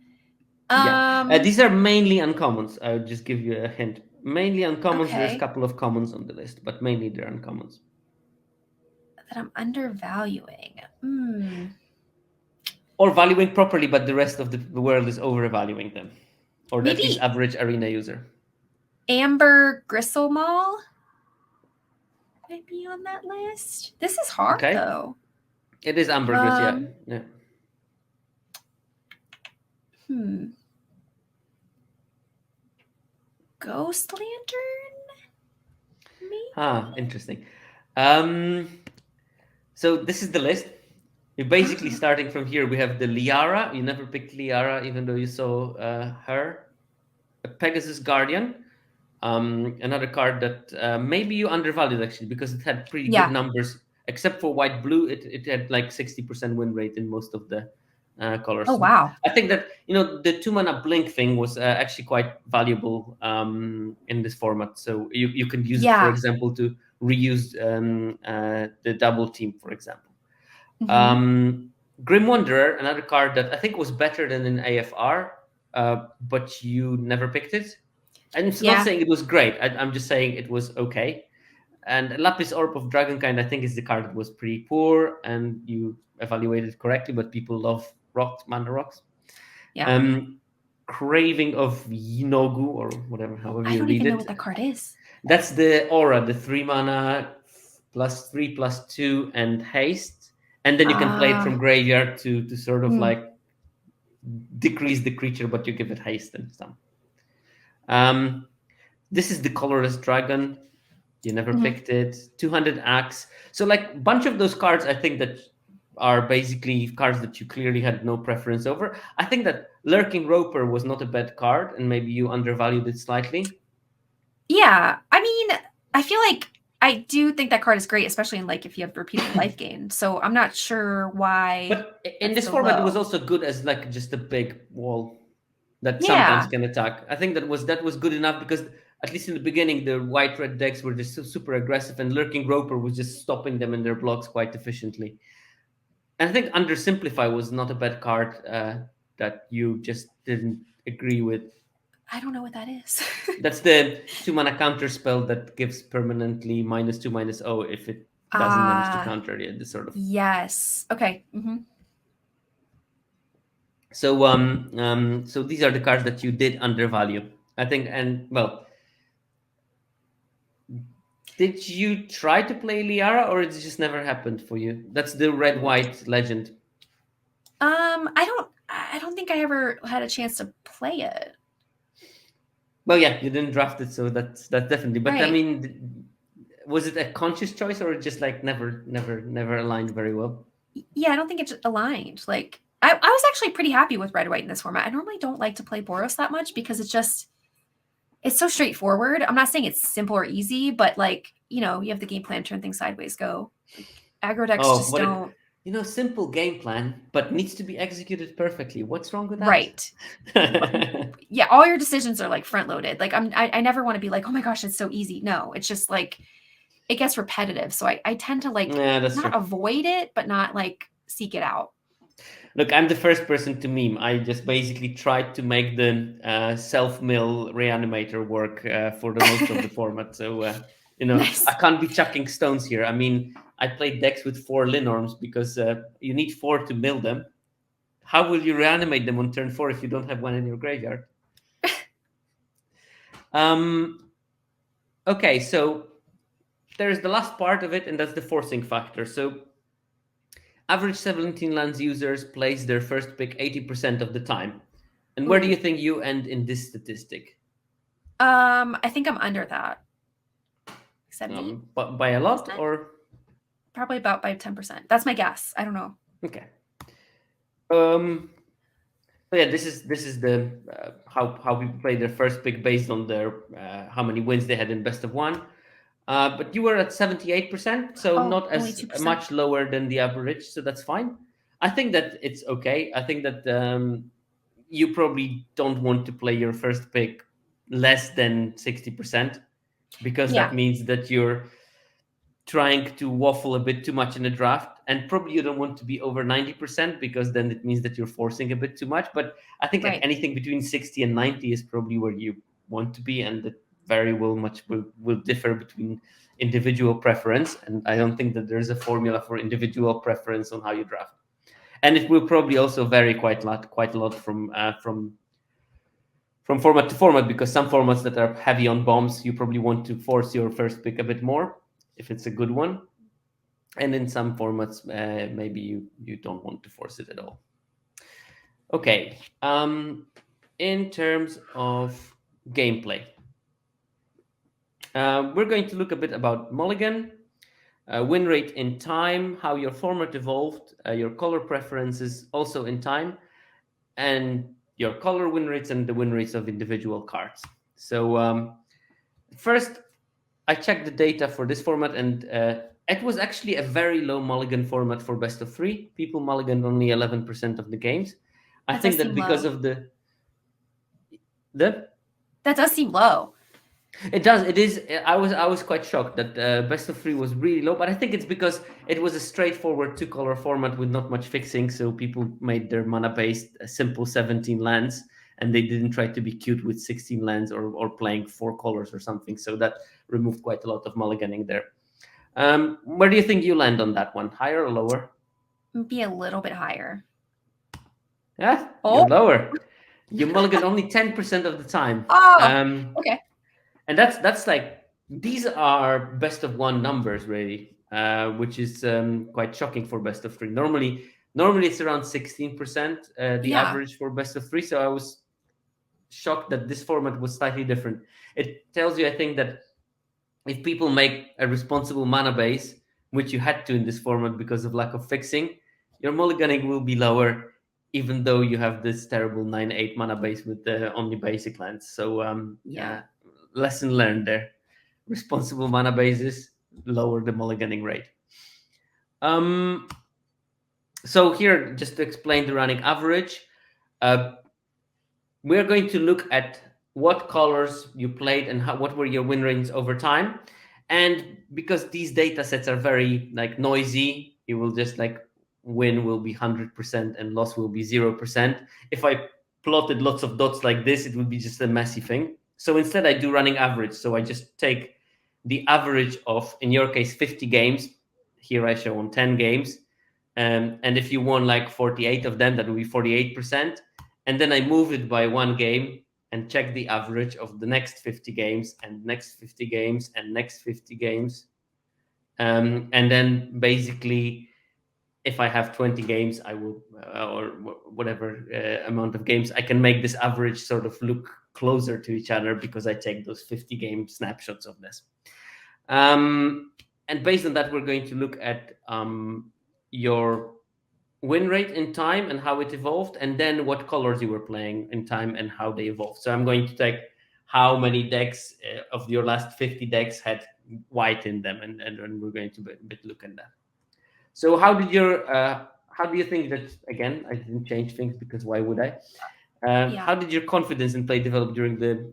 Yeah, Um, these are mainly uncommons. I would just give you a hint. Mainly uncommons. There's a okay. couple of commons on the list, but mainly they're uncommons. That I'm undervaluing. Hmm. or valuing properly, but the rest of the world is overvaluing them, or at least Maybe average arena user. Amber Gristlemall might be on that list. This is hard Okay, though. it is ambergris, yeah, Um, yeah. hmm. Ghost Lantern? Maybe? Interesting. Um, so this is the list. We're basically Uh-huh. starting from here. We have the Liara. You never picked Liara, even though you saw her. A Pegasus Guardian. Another card that maybe you undervalued actually because it had pretty good Yeah. numbers. Except for white blue, it had like 60% win rate in most of the Oh, colors. wow. I think that the 2 mana blink thing was actually quite valuable in this format. So you can use it, for Yeah. example, to reuse the double team, for example. Hmm. Um, Grim Wanderer, another card that I think was better than in AFR, but you never picked it. I'm not Yeah. saying it was great. I'm just saying it was okay. And Lapis Orb of Dragonkind, I think, is the card that was pretty poor, and you evaluated correctly. But people love rocks, mana rocks. Yeah. Um, Craving of Yinogu, or whatever, however I you don't read even know it. what that card is. That's the aura, the 3 mana +3/+2 and haste, and then you can play it from Ah. graveyard to sort of Hmm. like decrease the creature, but you give it haste and stuff. Um, this is the colorless dragon. You never Hmm. picked it. 200 axe. So like bunch of those cards, I think that are basically cards that you clearly had no preference over. I think that Lurking Roper was not a bad card, and maybe you undervalued it slightly. Yeah. I mean, I feel like I do think that card is great, especially in like if you have repeatable life gain. So I'm not sure why But in that's this so format, it was low. also good as like just a big wall that sometimes Yeah. can attack. I think that was good enough because at least in the beginning, the white red decks were just super aggressive, and Lurking Roper was just stopping them in their blocks quite efficiently. And I think Undersimplify was not a bad card that you just didn't agree with. I don't know what that is. That's the 2 mana counter spell that gives permanently -2/-0 if it doesn't manage to Ah, counter it. This sort of. yes. Okay. Hmm. So these are the cards that you did undervalue, I think. And well, did you try to play Liara, or it just never happened for you? That's the red white legend. I don't think I ever had a chance to play it. Well, yeah, you didn't draft it, so that's definitely. But I Right. mean, was it a conscious choice, or just like never aligned very well? Yeah, I don't think it's aligned. Like I was actually pretty happy with red white in this format. I normally don't like to play Boros that much because it's so straightforward. I'm not saying it's simple or easy, but like, you have the game plan, turn things sideways, go. Like, aggro decks Oh, just but don't. simple game plan, but needs to be executed perfectly. What's wrong with that? Right. Yeah, all your decisions are like front loaded. Like I never want to be like, oh my gosh, it's so easy. No, it's just like it gets repetitive. So I tend to like Yeah, that's not true. avoid it, but not like seek it out. Look, I'm the first person to meme. I just basically tried to make the self-mill reanimator work for the most of the format. So, I Nice. can't be chucking stones here. I mean, I played decks with 4 Linorms because you need 4 to mill them. How will you reanimate them on turn 4 if you don't have one in your graveyard? Um, okay, so there's the last part of it, and that's the forcing factor. So average 17 lands users place their first pick 80% of the time. And where do Ooh. you think you end in this statistic? I think I'm under that. 70%? But by a lot, or Probably about by 10%. That's my guess. I don't know. okay. So yeah, this is the how people play their first pick based on their how many wins they had in best of one. But you were at 78%, so Oh, not only as 2%. much lower than the average, so that's fine. I think that it's okay. I think that you probably don't want to play your first pick less than 60% because that Yeah. means that you're trying to waffle a bit too much in the draft, and probably you don't want to be over 90% because then it means that you're forcing a bit too much. But I think at Right. anything between 60 and 90 is probably where you want to be, and that very will much will differ between individual preference, and I don't think that there's a formula for individual preference on how you draft. And it will probably also vary quite a lot from format to format, because some formats that are heavy on bombs, you probably want to force your first pick a bit more if it's a good one, and in some formats maybe you don't want to force it at all. Okay, in terms of gameplay, we're going to look a bit about mulligan, win rate in time, how your format evolved, your color preferences also in time, and your color win rates and the win rates of individual cards. So first, I checked the data for this format, and it was actually a very low mulligan format for best of three. People mulliganed only 11% of the games. I That think does that seem because low. of the That does seem low. it does. It is. I was quite shocked that best of three was really low, but I think it's because it was a straightforward two-color format with not much fixing, so people made their mana-based simple 17 lands, and they didn't try to be cute with 16 lands or playing four colors or something. So that removed quite a lot of mulliganing there. Where do you think you land on that one? Higher or lower? Be a little bit higher. Yeah, you're Oh, lower. You mulligan only 10% of the time. oh, Um, okay. and that's like, these are best of one numbers really, which is quite shocking for best of three. Normally it's around 16%, the Yeah, average for best of three. So I was shocked that this format was slightly different. It tells you, I think, that if people make a responsible mana base, which you had to in this format because of lack of fixing, your mulliganing will be lower, even though you have this terrible 9/8 mana base with the only basic lands. So yeah, lesson learned there. Responsible mana bases lower the mulliganing rate. So here, just to explain the running average, uh, we're going to look at what colors you played and what were your win rates over time. And because these data sets are very like noisy, you will just like win will be 100% and loss will be 0%. If I plotted lots of dots like this, it would be just a messy thing. So instead I do running average. So I just take the average of, in your case, 50 games. Here I show on 10 games. And if you won like 48 of them, that would be 48%. And then I move it by one game and check the average of the next 50 games and next 50 games and next 50 games. And then basically, if I have 20 games, I will, or whatever amount of games, I can make this average sort of look closer to each other because I take those 50 game snapshots of this. And based on that, we're going to look at your win rate in time and how it evolved, and then what colors you were playing in time and how they evolved. So I'm going to take how many decks of your last 50 decks had white in them, and we're going to bit look at that. So how do you think that, again, I didn't change things because why would I? yeah. How did your confidence in play develop during the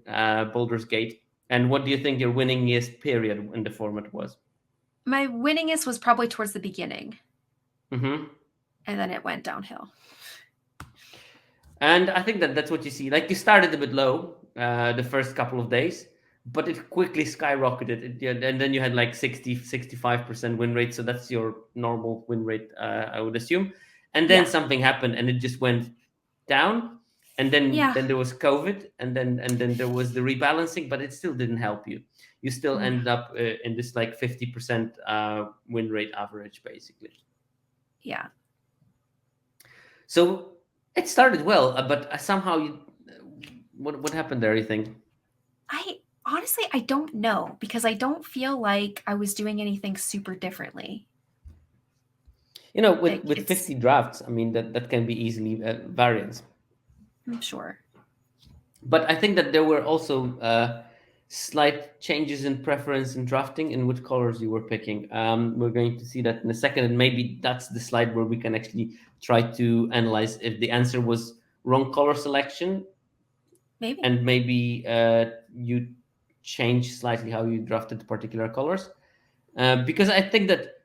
Baldur's Gate, and what do you think your winningest period in the format was? My winningest was probably towards the beginning, Mm-hmm. and then it went downhill. And I think that that's what you see. Like, you started a bit low the first couple of days, but it quickly skyrocketed. And then you had like 65% win rate. So that's your normal win rate, I would assume. And then Yeah, something happened and it just went down. And yeah, then there was COVID, and then there was the rebalancing, but it still didn't help you. You still no, ended up in this like 50% win rate average, basically. yeah. So it started well, but somehow what happened there? You think? I honestly, I don't know because I don't feel like I was doing anything super differently. With Like 50 it's, drafts, I mean that can be easily variance. I'm sure. But I think that there were also slight changes in preference in drafting in which colors you were picking. We're going to see that in a second, and maybe that's the slide where we can actually try to analyze if the answer was wrong color selection, Maybe. and maybe you change slightly how you drafted particular colors. Because I think that,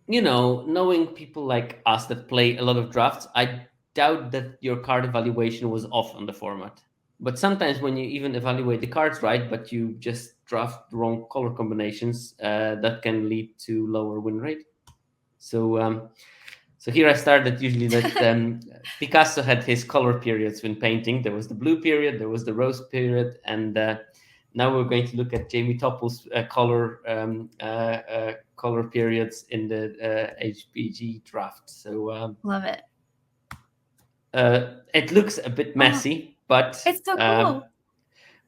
knowing people like us that play a lot of drafts, I doubt that your card evaluation was off on the format. But sometimes when you even evaluate the cards right, but you just draft the wrong color combinations, that can lead to lower win rate. So So here I started usually that Picasso had his color periods when painting. There was the blue period, there was the rose period, and now we're going to look at Jamie Topples' color periods in the HBG draft. So Love it. it looks a bit Oh, messy, but it's so uh, cool.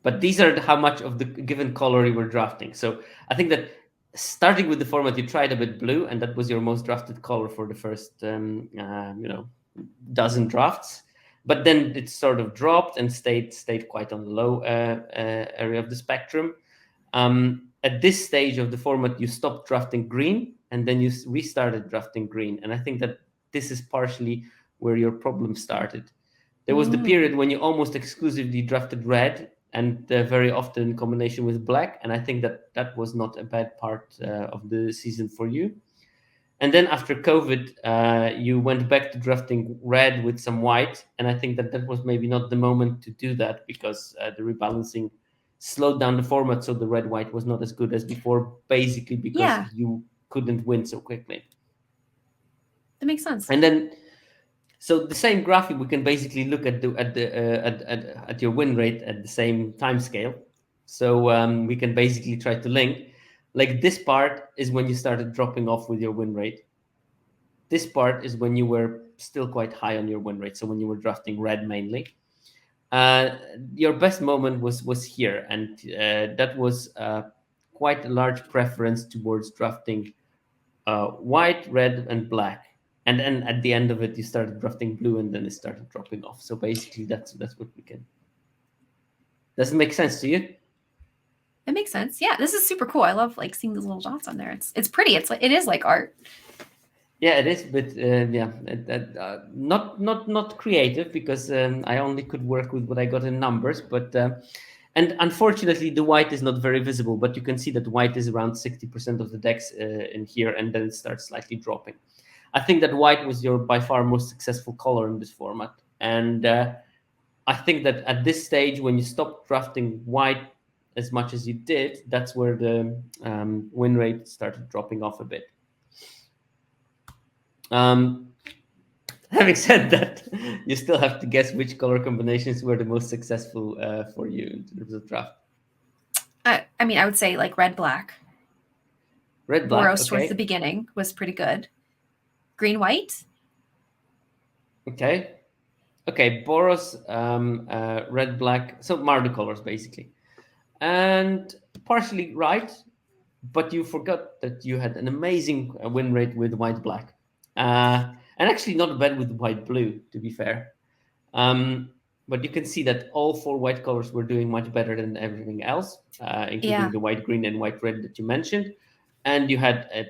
but these are how much of the given color you were drafting. So I think that starting with the format, you tried a bit blue, and that was your most drafted color for the first dozen drafts. But then it sort of dropped and stayed quite on the low area of the spectrum. At this stage of the format, you stopped drafting green, and then you restarted drafting green. And I think that this is partially where your problem started. There was the Mm. period when you almost exclusively drafted red, and very often in combination with black. And I think that that was not a bad part of the season for you. And then after COVID, you went back to drafting red with some white, and I think that that was maybe not the moment to do that because the rebalancing slowed down the format, so the red white was not as good as before, basically because Yeah, you couldn't win so quickly. that makes sense. And then, so the same graphic, we can basically look at at your win rate at the same time scale. So we can basically try to link. Like this part is when you started dropping off with your win rate. This part is when you were still quite high on your win rate. So when you were drafting red mainly, uh, your best moment was here, and that was quite a large preference towards drafting white, red, and black. And then at the end of it, you started drafting blue, and then it started dropping off. So basically, that's what we can. Does it make sense to you? It makes sense. Yeah, this is super cool. I love like seeing these little dots on there. It's pretty. It's like it is like art. Yeah, it is, but yeah, not creative because I only could work with what I got in numbers. But and unfortunately, the white is not very visible. But you can see that white is around 60% of the decks in here, and then it starts slightly dropping. I think that white was your by far most successful color in this format, and I think that at this stage, when you stop drafting white as much as you did, that's where the win rate started dropping off a bit. Um, Having said that, you still have to guess which color combinations were the most successful for you in terms of draft. I mean, I would say like red black. Red, black, Boros towards the okay. beginning was pretty good. Green white. Okay. Okay, Boros, red, black. So Mardu colors, basically. And partially right, but you forgot that you had an amazing win rate with white, black. And actually not bad with white, blue, to be fair. Um, but you can see that all four white colors were doing much better than everything else, including Yeah, the white, green, and white, red that you mentioned. And you had a,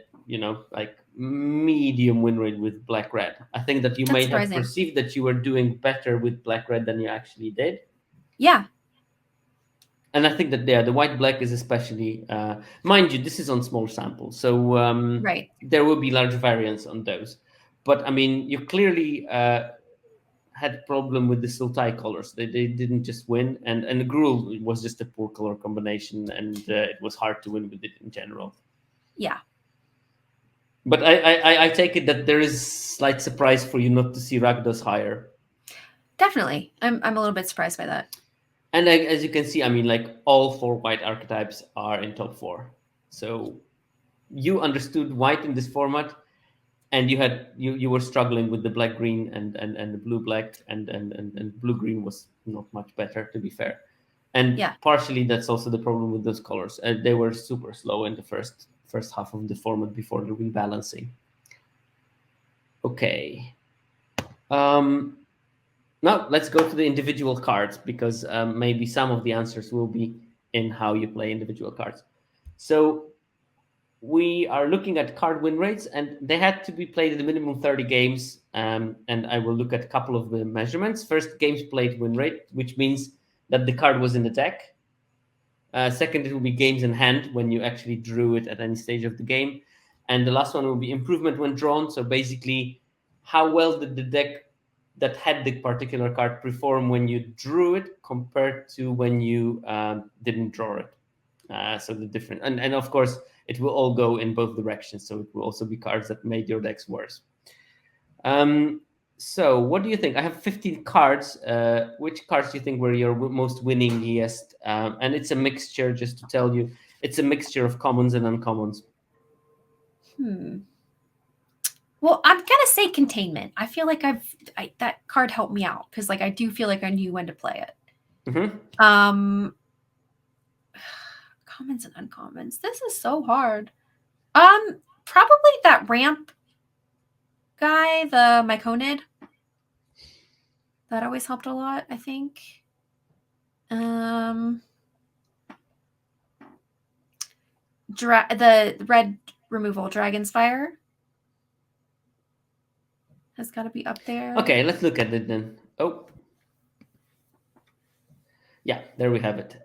like medium win rate with black, red. I think that you that's may have surprising. perceived that you were doing better with black, red than you actually did. Yeah, And I think that the white, black is especially, mind you, this is on small samples, so right. there will be large variance on those. But I mean, you clearly had problem with the Sultai colors. They didn't just win, and the Gruul was just a poor color combination, and it was hard to win with it in general. Yeah, But I take it that there is slight surprise for you not to see Rakdos higher. definitely. I'm a little bit surprised by that. And like, as you can see, I mean, like all four white archetypes are in top four. So you understood white in this format, and you were struggling with the black green and the blue black, and blue green was not much better, to be fair. And Yeah. partially that's also the problem with those colors. They were super slow in the first half of the format before the rebalancing. Okay. Um, Now let's go to the individual cards because maybe some of the answers will be in how you play individual cards. So we are looking at card win rates, and they had to be played in the minimum 30 games. And I will look at a couple of the measurements. First, games played win rate, which means that the card was in the deck. Second, it will be games in hand when you actually drew it at any stage of the game. And the last one will be improvement when drawn. So basically, how well did the deck that had the particular card perform when you drew it compared to when you didn't draw it. So the different, and of course, it will all go in both directions. So it will also be cards that made your decks worse. Um, so, what do you think? I have 15 cards. Which cards do you think were your most winningest? And it's a mixture, just to tell you, it's a mixture of commons and uncommons. Hmm. Well, I'm gonna say containment. I feel like that card helped me out because like I do feel like I knew when to play it. Mm-hmm. Um, commons and uncommons. This is so hard. Probably that ramp guy, the Myconid. That always helped a lot, I think. Um, the red removal Dragon's Fire has got to be up there. Okay, let's look at it then. Oh, yeah, there we have it.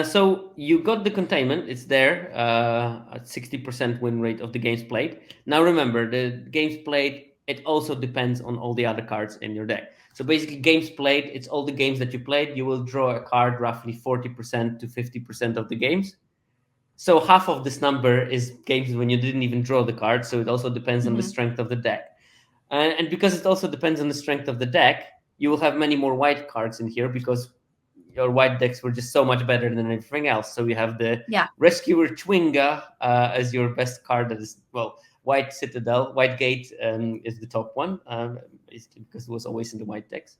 So you got the containment. It's there at 60% win rate of the games played. Now remember, the games played, it also depends on all the other cards in your deck. So basically, games played, it's all the games that you played. You will draw a card roughly 40% to 50% of the games. So half of this number is games when you didn't even draw the card. So it also depends on the strength of the deck. And because it also depends on the strength of the deck, you will have many more white cards in here because your white decks were just so much better than everything else. So you have the Rescuer Chwinga as your best card. That is, well, White Citadel, White Gate is the top one, because it was always in the white decks.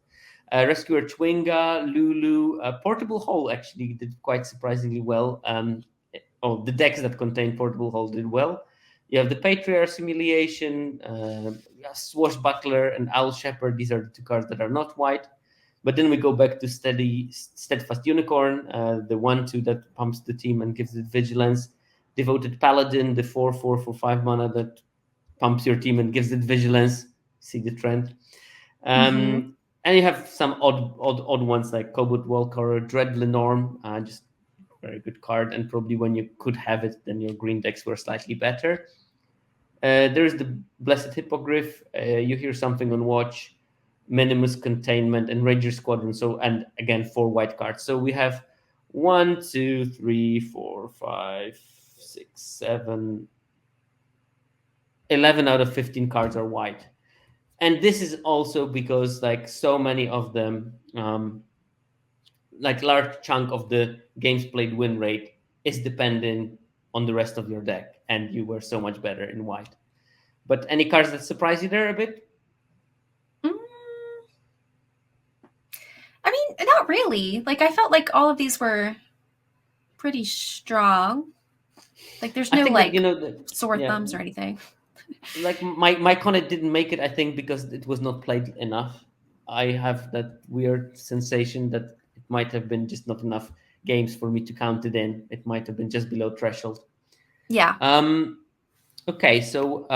Rescuer Chwinga, Lulu, Portable Hole actually did quite surprisingly well. The decks that contain Portable Hole did well. You have the Patriarch Humiliation, Swashbuckler, and Owl Shepherd. These are the two cards that are not white. But then we go back to Steadfast Unicorn, the 1/2 that pumps the team and gives it vigilance. Devoted Paladin, the 4/4 for 5 mana that pumps your team and gives it vigilance. See the trend. And you have some odd ones like Cobalt Walker, Dread Lenorm, just very good card. And probably when you could have it, then your green decks were slightly better. There's the Blessed Hippogriff. You hear something on Watch, Minimus Containment, and Ranger Squadron. So, and again, 4 white cards. So we have 1, 2, 3, 4, 5, 6, 7, 11 out of 15 cards are white. And this is also because like so many of them, like large chunk of the games played win rate is dependent on the rest of your deck, and you were so much better in white. But any cards that surprise you there a bit? I mean, not really. Like I felt like all of these were pretty strong. Like there's no like sore thumbs or anything. Like my Connet didn't make it, I think, because it was not played enough. I have that weird sensation that it might have been just not enough games for me to count it in. It might have been just below threshold. Yeah. Okay, so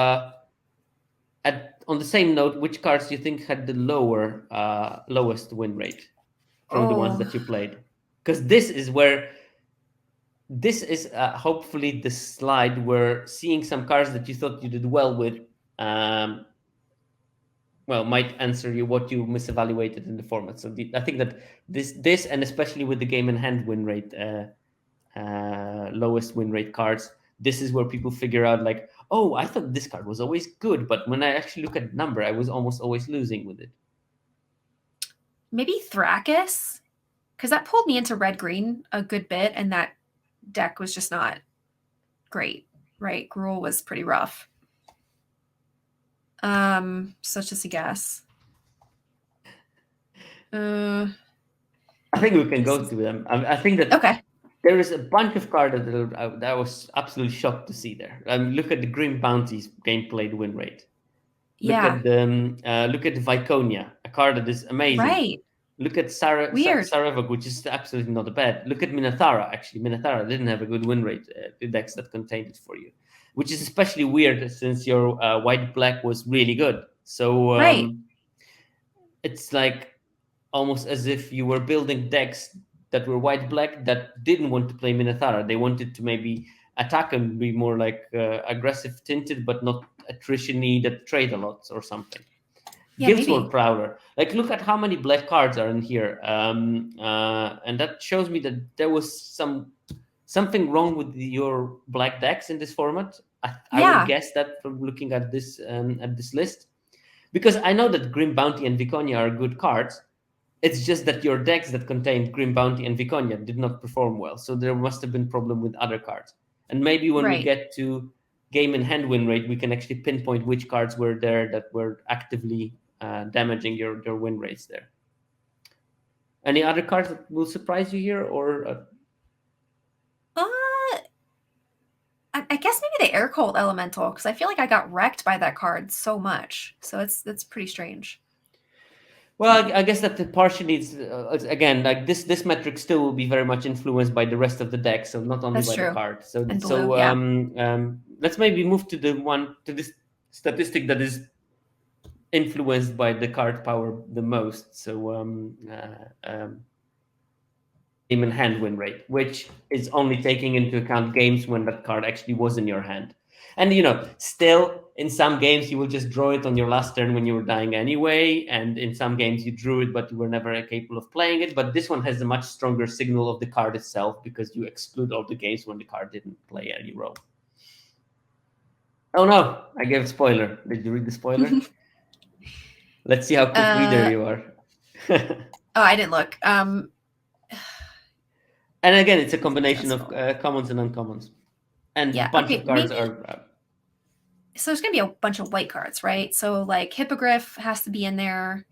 on the same note, which cards do you think had the lowest win rate from the ones that you played? Because this is hopefully the slide where seeing some cards that you thought you did well with, might answer you what you misevaluated in the format. So I think that this and especially with the game in hand win rate, lowest win rate cards, this is where people figure out like, oh, I thought this card was always good, but when I actually look at the number, I was almost always losing with it. Maybe Thrakis, because that pulled me into red green a good bit, and that deck was just not great, right? Gruul was pretty rough. Such just a guess. I think we can go to them. I think that there is a bunch of cards that I was absolutely shocked to see there. Look at the Grim Bounties game played win rate. Look at the Viconia, a card that is amazing. Right. Look at Sarevok, which is absolutely not bad. Look at Minathara. Actually, Minathara didn't have a good win rate. The decks that contained it for you, which is especially weird since your white-black was really good. So it's like almost as if you were building decks that were white-black that didn't want to play Minathara. They wanted to maybe attack and be more like aggressive tinted, but not attrition-y that trade a lot or something. Yeah, Guilds were prouder. Like, look at how many black cards are in here, and that shows me that there was something wrong with your black decks in this format. I would guess that from looking at this list. Because I know that Grim Bounty and Viconia are good cards. It's just that your decks that contained Grim Bounty and Viconia did not perform well. So there must have been problem with other cards. And maybe when we Right. get to game in hand win rate, we can actually pinpoint which cards were there that were actively damaging your win rates there. Any other cards that will surprise you here, or I guess maybe the Air Cold Elemental, because I feel like I got wrecked by that card so much. So it's pretty strange. well, I guess that the partially needs again like this metric still will be very much influenced by the rest of the deck, so not only That's by the true. card. So And blue, yeah. let's maybe move to this statistic that is influenced by the card power the most. So game in hand win rate, which is only taking into account games when that card actually was in your hand. And still in some games you will just draw it on your last turn when you were dying anyway, and in some games you drew it but you were never capable of playing it. But this one has a much stronger signal of the card itself because you exclude all the games when the card didn't play any role. Oh no, I gave a spoiler. Did you read the spoiler? Let's see how quick reader you are. Oh, I didn't look. And again, it's a combination of commons and uncommons. And yeah, a bunch okay, of cards maybe, are... so there's going to be a bunch of white cards, right? So like Hippogriff has to be in there.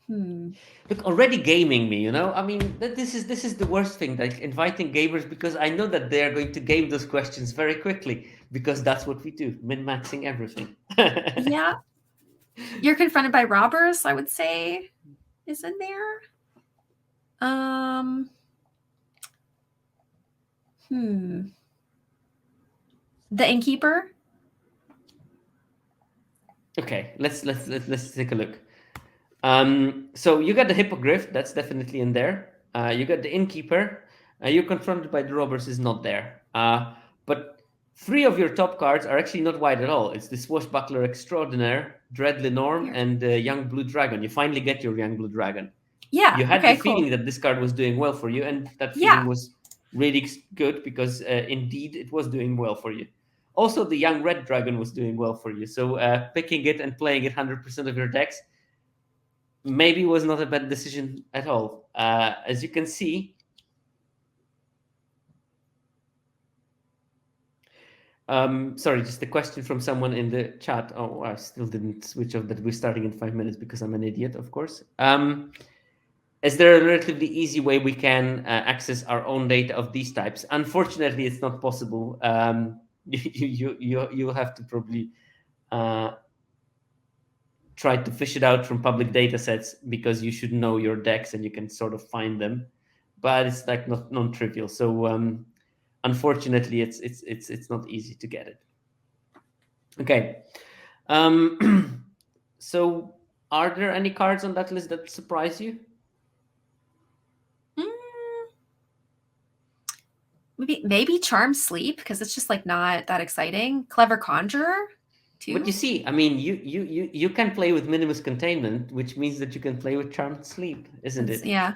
Look, already gaming me, I mean, this is the worst thing, like inviting gamers, because I know that they are going to game those questions very quickly, because that's what we do, min-maxing everything. Yeah. You're Confronted by Robbers, I would say, is in there. The Innkeeper. Okay, let's take a look. So you got the Hippogriff, that's definitely in there. You got the Innkeeper. You're Confronted by the Robbers is not there. But 3 of your top cards are actually not white at all. It's the Swashbuckler Extraordinaire, Dread Lenorm, and Young Blue Dragon. You finally get your Young Blue Dragon. Yeah. You had okay, the feeling that this card was doing well for you, and that feeling was really good because indeed it was doing well for you. Also, the Young Red Dragon was doing well for you. So picking it and playing it 100% of your decks maybe was not a bad decision at all. As you can see, sorry, just a question from someone in the chat. Oh, I still didn't switch off that we're starting in 5 minutes because I'm an idiot, of course. Is there a relatively easy way we can access our own data of these types? Unfortunately, it's not possible. You'll have to probably try to fish it out from public data sets, because you should know your decks and you can sort of find them, but it's like not non-trivial. So unfortunately, it's not easy to get it. Okay. So are there any cards on that list that surprise you? Maybe Charm Sleep, because it's just like not that exciting. Clever Conjurer too. But you see, I mean, you can play with Minimus Containment, which means that you can play with Charmed Sleep, isn't it? Yeah.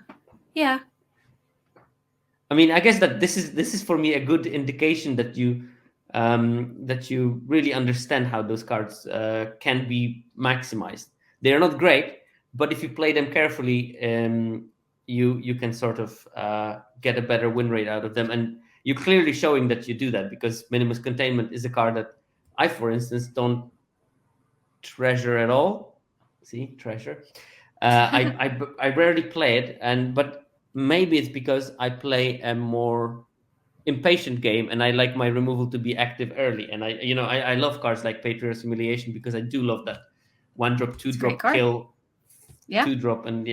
I mean, I guess that this is for me a good indication that you really understand how those cards can be maximized. They are not great, but if you play them carefully, you can sort of get a better win rate out of them. And you're clearly showing that you do that, because Minimus Containment is a card that I, for instance, don't treasure at all. See, treasure. I rarely play it, but maybe it's because I play a more impatient game and I like my removal to be active early. And I love cards like Patriot's Humiliation, because I do love that 1-drop, 2-drop kill, 2-drop, and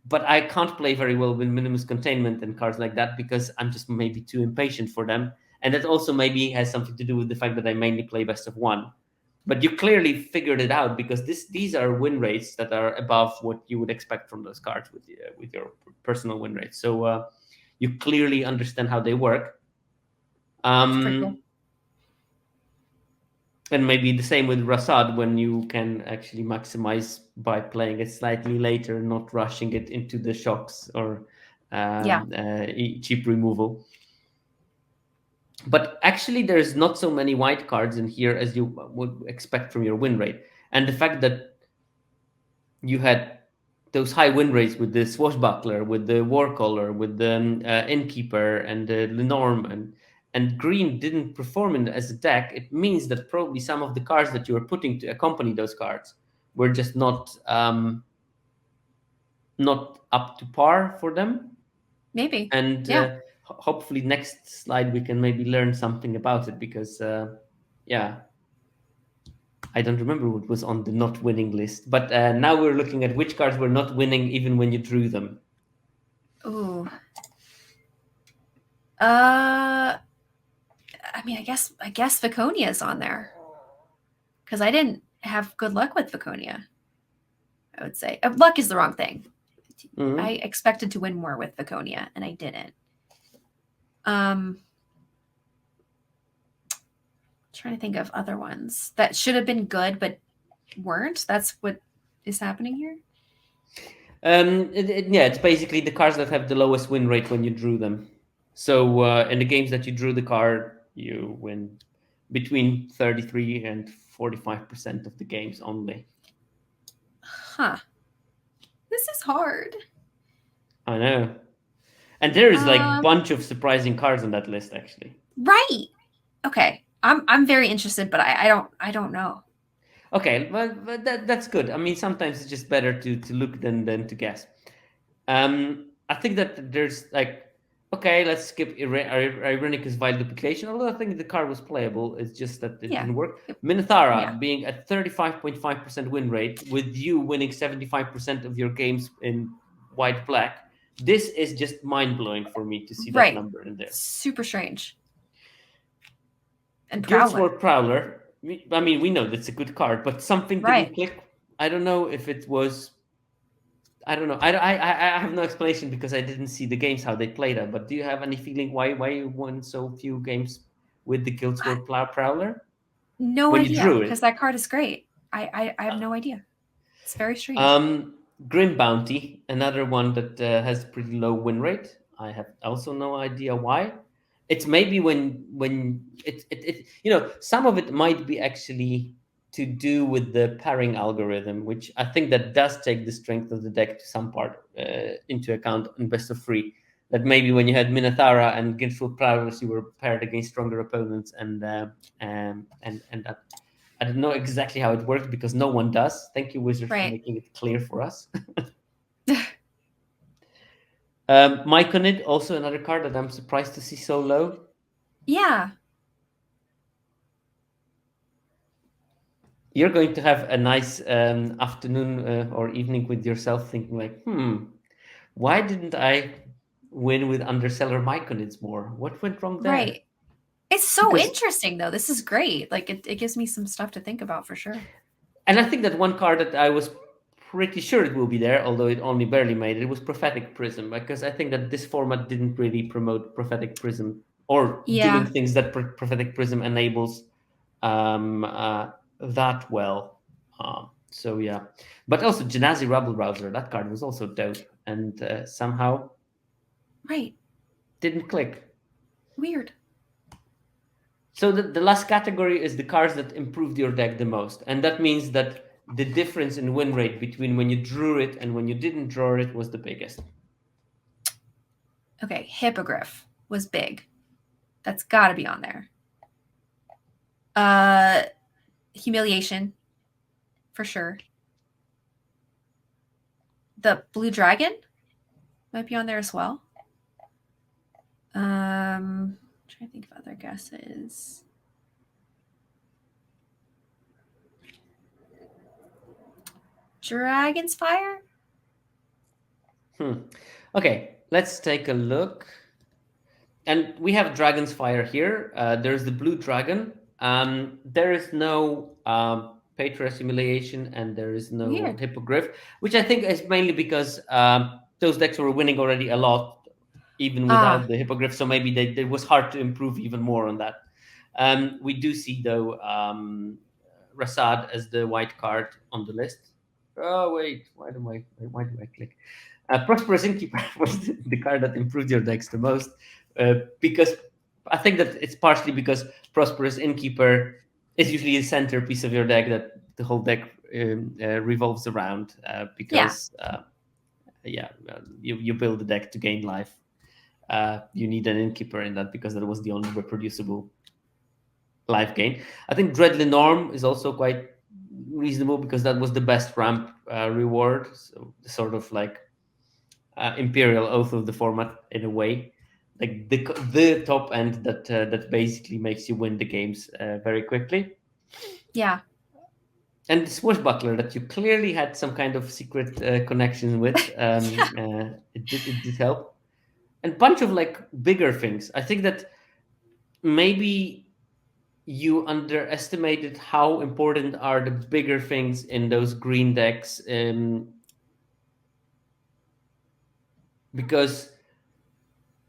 but I can't play very well with Minimus Containment and cards like that, because I'm just maybe too impatient for them. And that also maybe has something to do with the fact that I mainly play best of one. But you clearly figured it out, because these are win rates that are above what you would expect from those cards with your personal win rates. So you clearly understand how they work. Cool. And maybe the same with Rasad, when you can actually maximize by playing it slightly later, not rushing it into the shocks or cheap removal. But actually, there's not so many white cards in here as you would expect from your win rate. And the fact that you had those high win rates with the Swashbuckler, with the Warcaller, with the Innkeeper, and the Lenormand, and green didn't perform in as a deck, it means that probably some of the cards that you were putting to accompany those cards were just not up to par for them. Maybe. And Yeah. hopefully next slide we can maybe learn something about it, because yeah, I don't remember what was on the not winning list, but now we're looking at which cards were not winning even when you drew them. Ooh. I mean, I guess Viconia is on there because I didn't have good luck with Viconia. I would say luck is the wrong thing. Mhm. I expected to win more with Viconia, and I didn't. Trying to think of other ones that should have been good but weren't. That's what is happening here. Yeah, it's basically the cards that have the lowest win rate when you drew them. So in the games that you drew the card, you win between 33 and 45% of the games only. Huh. This is hard. I know. And there is like Um, bunch of surprising cards on that list, actually. right. Okay. I'm very interested, but I don't know. Okay, well, that's good. I mean, sometimes it's just better to look than to guess. I think that there's like, okay, let's skip Irenicus Vile Duplication. Although I think the card was playable, it's just that it Yeah. didn't work. Yep. Yeah. Minothara being at 35.5% win rate, with you winning 75% of your games in white black. This is just mind blowing for me to see that Right. number in there. Super strange. And Prowler. Guildsword Prowler. I mean, we know that's a good card, but something Right. didn't click. I don't know if it was. I don't know. I have no explanation because I didn't see the games how they played it. But do you have any feeling why you won so few games with the Guildsword Prowler No when you idea, drew because it? that card is great. I have no idea. It's very strange. Um, Grim Bounty, another one that has pretty low win rate. I have also no idea why. It's maybe when some of it might be actually to do with the pairing algorithm, which I think that does take the strength of the deck to some part into account in best of three. That maybe when you had Minothara and Guildful Prowlers, you were paired against stronger opponents, and that I don't know exactly how it works because no one does. Thank you, Wizards, for Right. making it clear for us. Myconid, also another card that I'm surprised to see so low. Yeah. You're going to have a nice afternoon or evening with yourself thinking like, why didn't I win with underseller Myconids more? What went wrong there? Right. It's so Because, interesting though. This is great. Like it gives me some stuff to think about for sure. and I think that one card that I was pretty sure it will be there, although it only barely made it, was Prophetic Prism, because I think that this format didn't really promote Prophetic Prism or doing Yeah. things that Prophetic Prism enables that well. So yeah, but also Genasi Rebel Browser, that card was also dope, and somehow Right. didn't click. Weird. So the last category is the cards that improved your deck the most, and that means that the difference in win rate between when you drew it and when you didn't draw it was the biggest. Okay. Hippogriff was big. That's got to be on there. Humiliation, for sure. The Blue Dragon might be on there as well. Trying to think of other guesses. Dragon's Fire? Okay, let's take a look. And we have Dragon's Fire here. There's the Blue Dragon. There is no Patriot Humiliation, and there is no Weird. Hippogriff, which I think is mainly because those decks were winning already a lot, even Ah, without the Hippogriff. So maybe it was hard to improve even more on that. We do see, though, Rasad as the white card on the list. Oh, wait, why do I click? Prosperous Innkeeper was the card that improved your decks the most, because I think that it's partially because Prosperous Innkeeper is usually the centerpiece of your deck that the whole deck revolves around Yeah. because you build the deck to gain life. You need an Innkeeper in that because that was the only reproducible life gain. I think Dreadly Norm is also quite reasonable because that was the best ramp reward. So sort of like Imperial Oath of the format in a way, like the top end that basically makes you win the games very quickly. Yeah. And the Swashbuckler that you clearly had some kind of secret connection with, it did help. And bunch of like bigger things. I think that maybe you underestimated how important are the bigger things in those green decks, because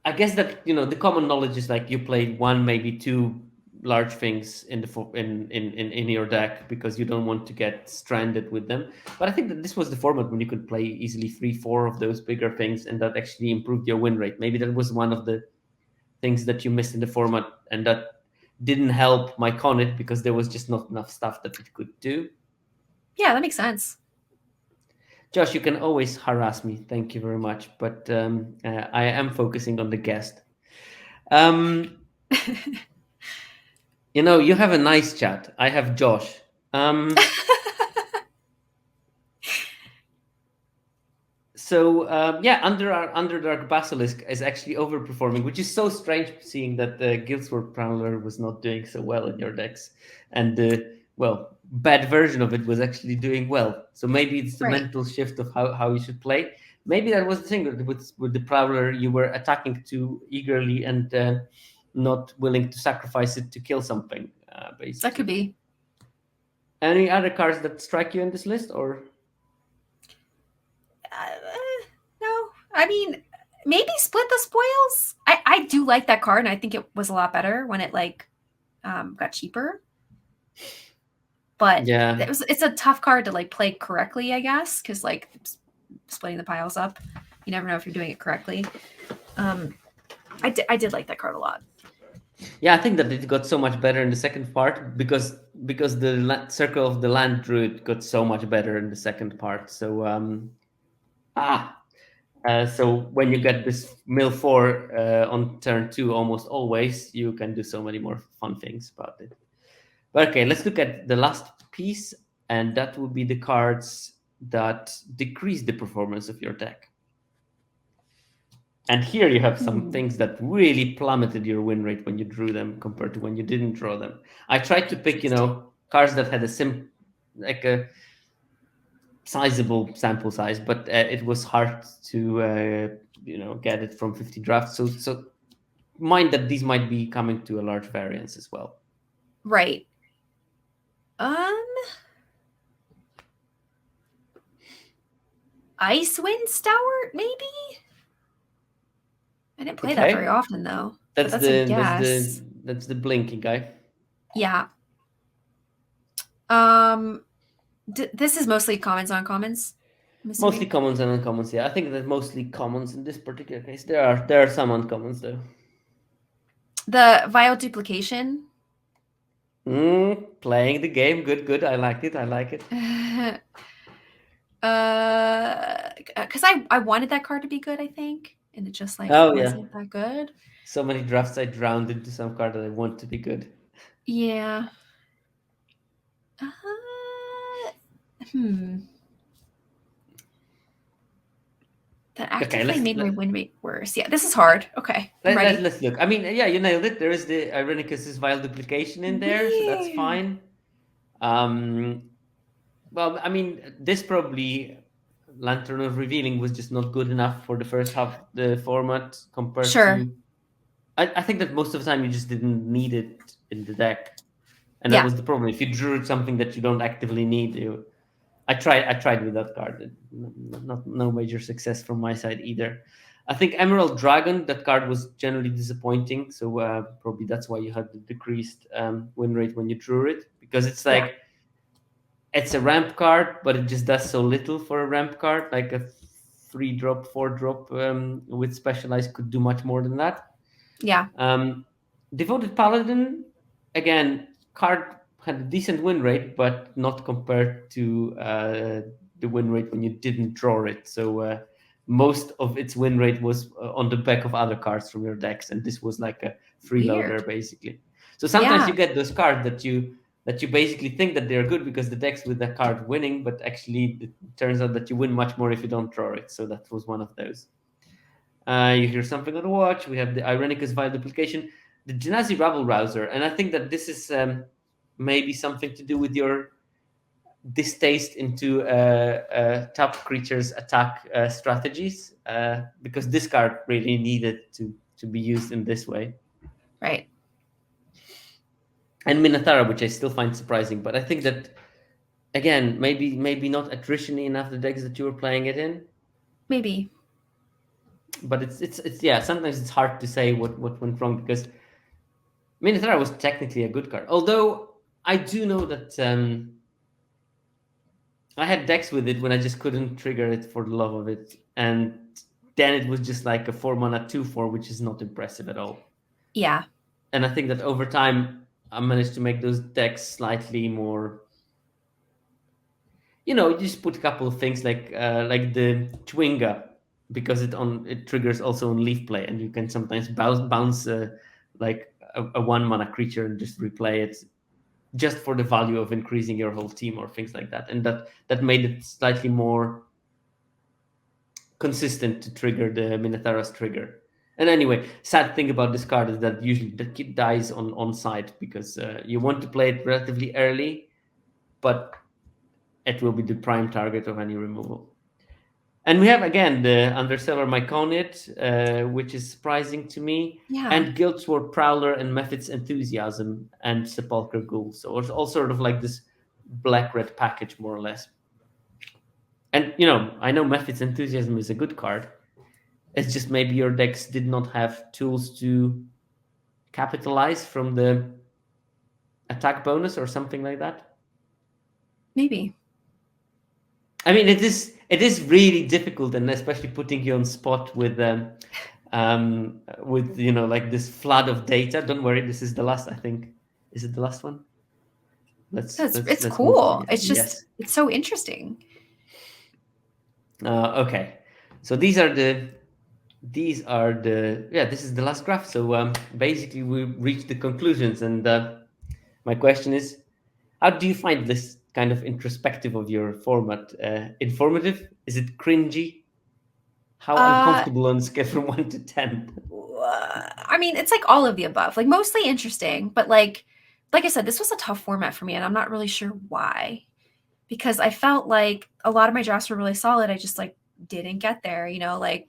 I guess that the common knowledge is like you play one, maybe two large things in the in your deck because you don't want to get stranded with them. But I think that this was the format when you could play easily 3, 4 of those bigger things, and that actually improved your win rate. Maybe that was one of the things that you missed in the format, and that didn't help my Connet because there was just not enough stuff that it could do. Yeah, that makes sense. Josh, you can always harass me. Thank you very much, but I am focusing on the guest. Um, you have a nice chat. I have Josh. So Underdark Basilisk is actually overperforming, which is so strange seeing that the Guildsword Prowler was not doing so well in your decks, and the bad version of it was actually doing well. So maybe it's the Right. mental shift of how you should play. Maybe that was the thing with the Prowler, you were attacking too eagerly and not willing to sacrifice it to kill something, That could basically. be. Any other cards that strike you in this list, or? No. I mean, maybe Split the Spoils. I do like that card, and I think it was a lot better when it got cheaper. But Yeah. it's a tough card to like play correctly, I guess, because like splitting the piles up, you never know if you're doing it correctly. I did like that card a lot. Yeah, I think that it got so much better in the second part because the Circle of the Land Druid got so much better in the second part. So so when you get this mill 4 on turn 2, almost always you can do so many more fun things about it. But okay, let's look at the last piece, and that would be the cards that decrease the performance of your deck. And here you have some things that really plummeted your win rate when you drew them compared to when you didn't draw them. I tried to pick, cards that had a sizable sample size, but it was hard to, get it from 50 drafts. So mind that these might be coming to a large variance as well. Right. Icewind Stalwart, maybe? I didn't play that very often though. That's But that's a the that's guess. the blinking guy. Yeah. This is mostly commons on commons. Mostly commons and uncommons. Yeah, I think that mostly commons in this particular case. There are some uncommons though. The Vile Duplication. Playing the game, good. I like it. Because I wanted that card to be good, I think, and it just like Oh yeah, wasn't that good. so many drafts I drowned into some card that I want to be good. Yeah. That actively made my win rate worse. Yeah, this is hard. Okay, I'm ready. Let's look. I mean, yeah, you nailed it. There is the Irenicus's Vile Duplication in there, so that's Weird. fine. Well, I mean, this probably Lantern of Revealing was just not good enough for the first half of the format compared Sure. to. I think that most of the time you just didn't need it in the deck, and that Yeah. was the problem. If you drew something that you don't actively need, I tried with that card. No major success from my side either. I think Emerald Dragon, that card was generally disappointing, so probably that's why you had the decreased win rate when you drew it, because it's Yeah. like it's a ramp card, but it just does so little for a ramp card. Like a 3-drop, 4-drop with specialized could do much more than that. Yeah. Devoted Paladin, again, card had a decent win rate, but not compared to the win rate when you didn't draw it. So most of its win rate was on the back of other cards from your decks, and this was like a freeloader Weird. basically. So sometimes you Yeah. get those cards that you basically think that they're good because the deck's with the card winning, but actually it turns out that you win much more if you don't draw it. So that was one of those. You hear something on the watch. We have the Ironicus Vile Duplication, the Genasi Rabble Rouser, and I think that this is maybe something to do with your distaste into top creatures attack strategies, because this card really needed to be used in this way. Right. And Minotaur, which I still find surprising, but I think that again, maybe not attrition enough the decks that you were playing it in, Maybe. but it's yeah. Sometimes it's hard to say what went wrong because Minotaur was technically a good card. Although I do know that I had decks with it when I just couldn't trigger it for the love of it. And then it was just like a 4 mana 2/4, which is not impressive at all. Yeah. And I think that over time, I managed to make those decks slightly more. You just put a couple of things like the Twinga, because it triggers also on leaf play, and you can sometimes bounce like a 1 mana creature and just replay it just for the value of increasing your whole team or things like that, and that made it slightly more consistent to trigger the Minotaur's trigger. And anyway, sad thing about this card is that usually the kid dies on site because you want to play it relatively early, but it will be the prime target of any removal. And we have again the Underseller Myconid, which is surprising to me, Yeah. and Guildsword Prowler and Mephit's Enthusiasm and Sepulchre Ghoul. So it's all sort of like this black red package, more or less. And I know Mephit's Enthusiasm is a good card. It's just maybe your decks did not have tools to capitalize from the attack bonus or something like that. Maybe. I mean, it is really difficult, and especially putting you on spot with like this flood of data. Don't worry, this is the last. I think, is it the last one? Let's It's let's it's let's move on cool. here. It's just Yes. it's so interesting. Okay. So these are the yeah. This is the last graph. So basically, we reached the conclusions, and my question is, how do you find this kind of introspective of your format? Informative? Is it cringy? How Uh uncomfortable on a scale from 1 to 10? I mean, it's like all of the above. Like mostly interesting, but like I said, this was a tough format for me and I'm not really sure why. Because I felt like a lot of my drafts were really solid. I just like didn't get there, and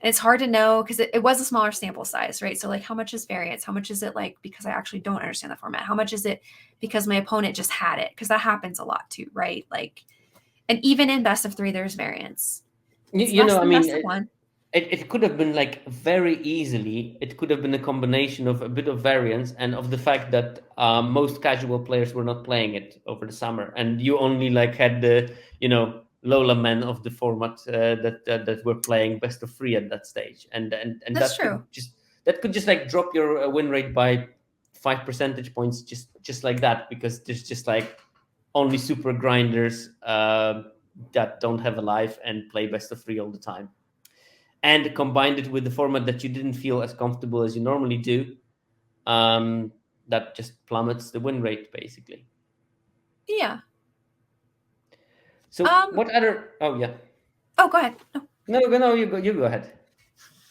it's hard to know because it was a smaller sample size, right? So like how much is variance? How much is it like because I actually don't understand the format? How much is it because my opponent just had it? Because that happens a lot too, right? Like, and even in best of three, there's variance. You, It's you less know, I than mean, best of one. it could have been like very easily, it could have been a combination of a bit of variance and of the fact that most casual players were not playing it over the summer. And you only like had the Lola men of the format that were playing best of three at that stage. And That's that true. could just like drop your win rate by 5 percentage points just like that, because there's just like only super grinders that don't have a life and play best of three all the time, and combined it with the format that you didn't feel as comfortable as you normally do, um, that just plummets the win rate basically. Yeah. So Um. what other? Oh yeah, Oh, go ahead. No. no, you go ahead.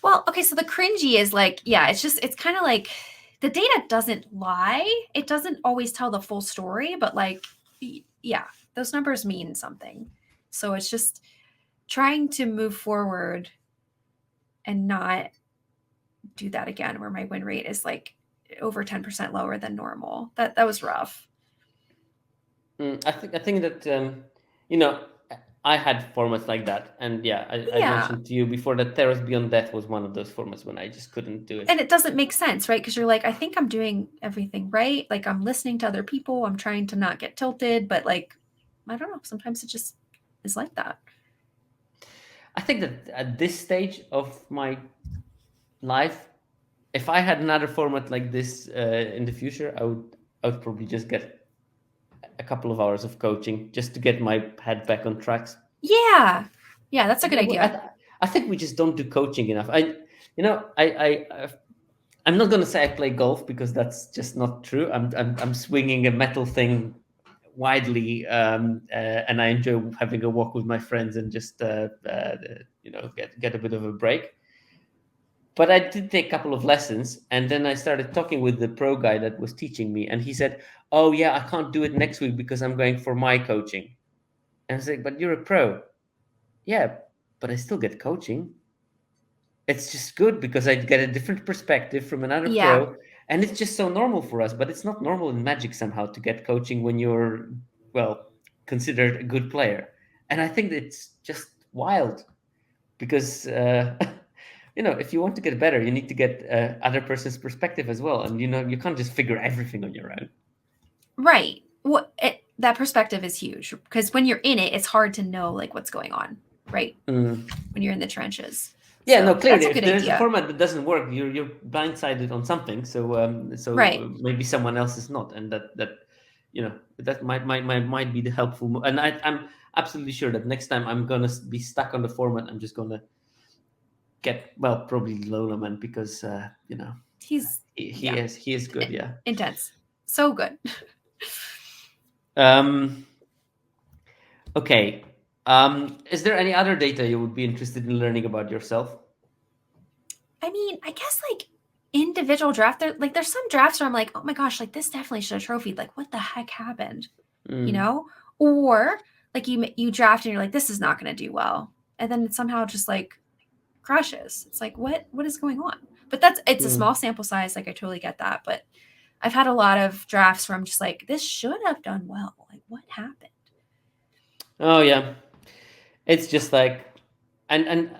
Well, okay, so the cringy is like, yeah, it's kind of like the data doesn't lie. It doesn't always tell the full story, but like, yeah, those numbers mean something. So it's just trying to move forward and not do that again where my win rate is like over 10% lower than normal. That was rough. I think that you know I had formats like that, and yeah, I Yeah. mentioned to you before that Terrace Beyond Death was one of those formats when I just couldn't do it. And it doesn't make sense, right? Because you're like, I think I'm doing everything right. Like I'm listening to other people. I'm trying to not get tilted, but like, I don't know. Sometimes it just is like that. I think that at this stage of my life, if I had another format like this in the future, I would probably just get a couple of hours of coaching just to get my head back on tracks. Yeah. Yeah, that's a good I, idea. th- I think we just don't do coaching enough. You know, I'm not gonna say I play golf because that's just not true. I'm swinging a metal thing widely, and I enjoy having a walk with my friends and just get a bit of a break. But I did take a couple of lessons, and then I started talking with the pro guy that was teaching me, and he said, "Oh yeah, I can't do it next week because I'm going for my coaching." And I was like, "But you're a pro." Yeah, but I still get coaching. It's just good because I get a different perspective from another Yeah. pro, and it's just so normal for us. But it's not normal in Magic somehow to get coaching when you're, well, considered a good player. And I think it's just wild because if you want to get better, you need to get other person's perspective as well, and you can't just figure everything on your own. Right. That perspective is huge because when you're in it, it's hard to know like what's going on, right? Mm. When you're in the trenches. Yeah, no, So clearly, that's a if good there's a idea. format that doesn't work, you're blindsided on something. So Right. maybe someone else is not, and that might be the helpful. And I'm absolutely sure that next time I'm gonna be stuck on the format, I'm just gonna get, well, probably Lolaman because He's he yeah, is he is good. Yeah. intense. So good. Um. Okay. Is there any other data you would be interested in learning about yourself? I mean, I guess like individual draft there's some drafts where I'm like, "Oh my gosh, like this definitely should have trophied. Like what the heck happened?" You Mm, know? Or like you draft and you're like, "This is not going to do well." And then it somehow just like crushes. It's like, what is going on? But it's a mm. small sample size, like I totally get that, but I've had a lot of drafts where I'm just like, this should have done well. Like what happened? Oh yeah, it's just like, and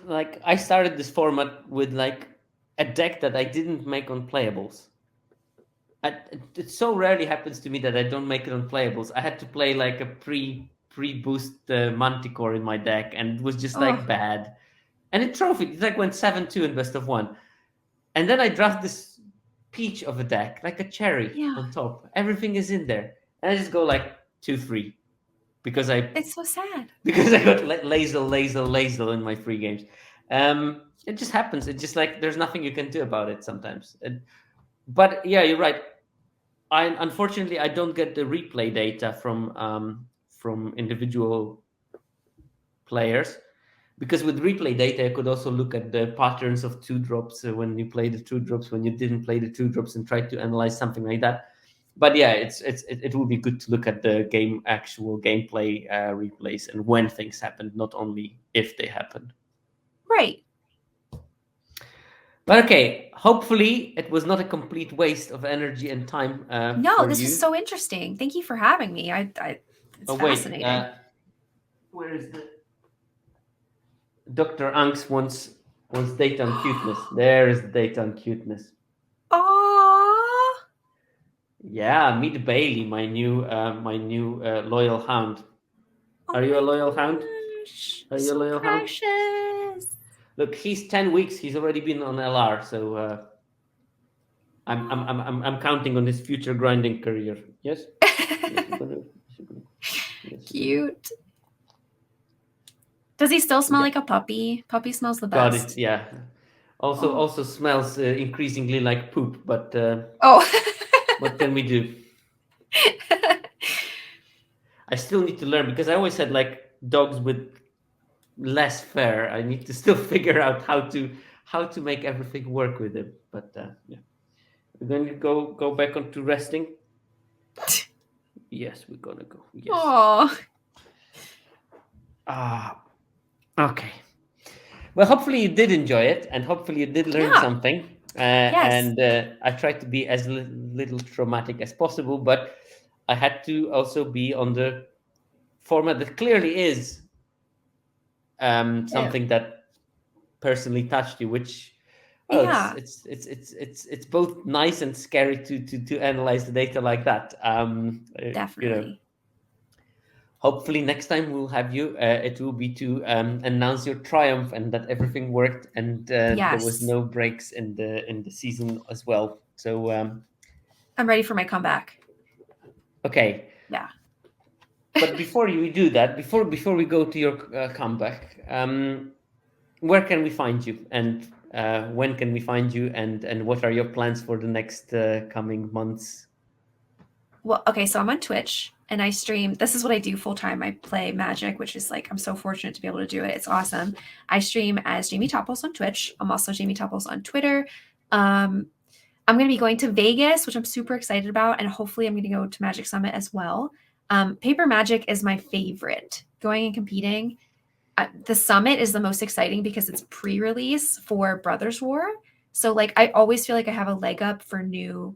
like I started this format with like a deck that I didn't make on playables. It so rarely happens to me that I don't make it on playables. I had to play like a pre-boost Manticore in my deck, and it was just Oh, like bad. And it trophied. It like went 7-2 in best of one. And then I draft this peach of a deck, like a cherry yeah. on top. Everything is in there, and I just go like 2-3 because I It's so sad. because I got laser in my free games. It just happens. It's just like there's nothing you can do about it sometimes. But yeah, you're right. I unfortunately I don't get the replay data from individual players, because with replay data I could also look at the patterns of two drops, when you play the two drops, when you didn't play the two drops, and try to analyze something like that. But yeah, it would be good to look at the actual gameplay replays, and when things happened, not only if they happened. Right. But okay, hopefully it was not a complete waste of energy and time No, for this is you. so interesting. Thank you for having me. I it's Oh wait, fascinating. where is the Dr. Angst wants data on cuteness. There is the data on cuteness. Aww. Yeah, meet Bailey, my new loyal hound. Oh Are you a my loyal hound? gosh. Are you a So loyal hound? precious. Look, he's 10 weeks. He's already been on LR, so I'm counting on his future grinding career. Yes, yes, we're gonna. Yes, we're gonna. Yes, we're gonna. Cute. Does he still smell Yeah, like a puppy? Puppy smells the got it. best. Yeah. Also, Oh. also smells increasingly like poop. But Oh. what can we do? I still need to learn because I always had like dogs with less fur. I need to still figure out how to make everything work with them. But yeah, we're going to go back onto resting. Yes, we're gonna go. Yes. Oh. Ah, okay. Well, hopefully you did enjoy it, and hopefully you did learn Yeah. something. Yes. And I tried to be as little traumatic as possible, but I had to also be on the format that clearly is Yeah. something that personally touched you, which, well, Yeah. it's both nice and scary to analyze the data like that. Definitely. hopefully next time we'll have you. It will be to announce your triumph and that everything worked and there was Yes. no breaks in the season as well. So I'm ready for my comeback. okay. Yeah. But before you do that, before we go to your comeback, where can we find you, and when can we find you, and what are your plans for the next coming months? Well, okay, so I'm on Twitch and I stream. This is what I do full time. I play Magic, which is like I'm so fortunate to be able to do it. It's awesome. I stream as Jamie Topples on Twitch. I'm also Jamie Topples on Twitter. Um, I'm going to be going to Vegas, which I'm super excited about, and hopefully I'm going to go to Magic Summit as well. Paper Magic is my favorite. Going and competing. The summit is the most exciting because it's pre-release for Brothers War. So like I always feel like I have a leg up for new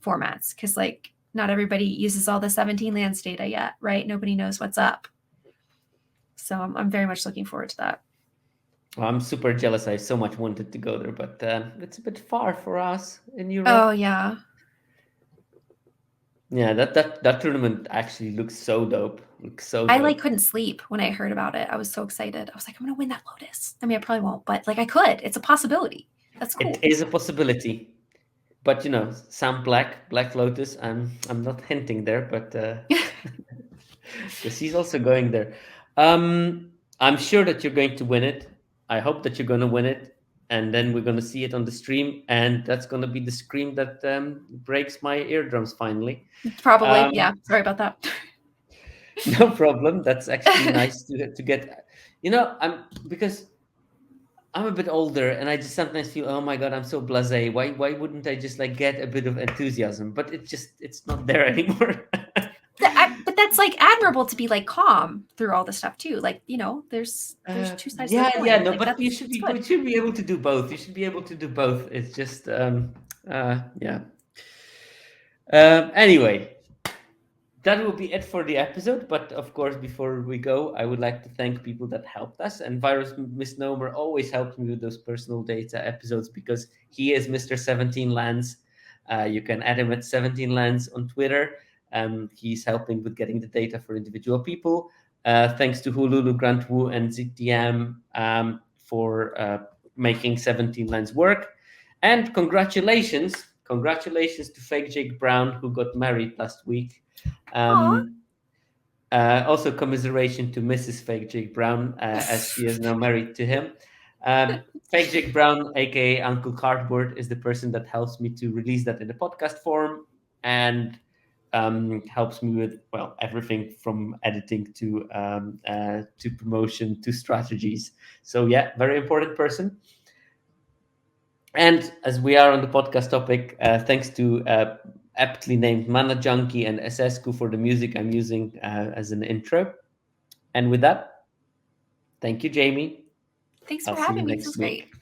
formats because like not everybody uses all the 17 lands data yet, right? Nobody knows what's up. So I'm very much looking forward to that. I'm super jealous. I so much wanted to go there, but it's a bit far for us in Oh Europe. yeah. Yeah, that tournament actually looks so dope. Looks so I like dope. couldn't sleep when I heard about it. I was so excited. I was like, I'm gonna win that Lotus. I mean, I probably won't, but like I could. It's a possibility. That's It cool. is a possibility, but Sam Black Lotus. I'm not hinting there, but because he's also going there. I'm sure that you're going to win it. I hope that you're going to win it, and then we're going to see it on the stream, and that's going to be the scream that breaks my eardrums finally. Probably. Um, Yeah. Sorry about that. no problem. That's actually nice to get. I'm because I'm a bit older, and I just sometimes feel, oh my god, I'm so blasé. Why wouldn't I just like get a bit of enthusiasm? But it's not there anymore. But that's like admirable to be like calm through all the stuff too. Like, there's two sides to the Yeah, coin. no, Like but that's good. you should be able to do both. You should be able to do both. It's just, yeah. Anyway, that will be it for the episode. But of course, before we go, I would like to thank people that helped us. And Virus Misnomer always helps me with those personal data episodes because he is Mr. 17 Lands. You can add him at 17 Lands on Twitter. He's helping with getting the data for individual people. Thanks to Hululu, Grant Wu, and ZTM for making 17 Lands work. And congratulations to Fake Jake Brown, who got married last week. Aw. Um, also, commiseration to Mrs. Fake Jake Brown, as she is now married to him. Fake Jake Brown, aka Uncle Cardboard, is the person that helps me to release that in the podcast form and helps me with everything from editing to promotion to strategies. So yeah, very important person. And as we are on the podcast topic, thanks to aptly named Mana Junkie and Esescu for the music I'm using as an intro. And with that, thank you, Jamie. Thanks I'll for see you having me. This was next great. week.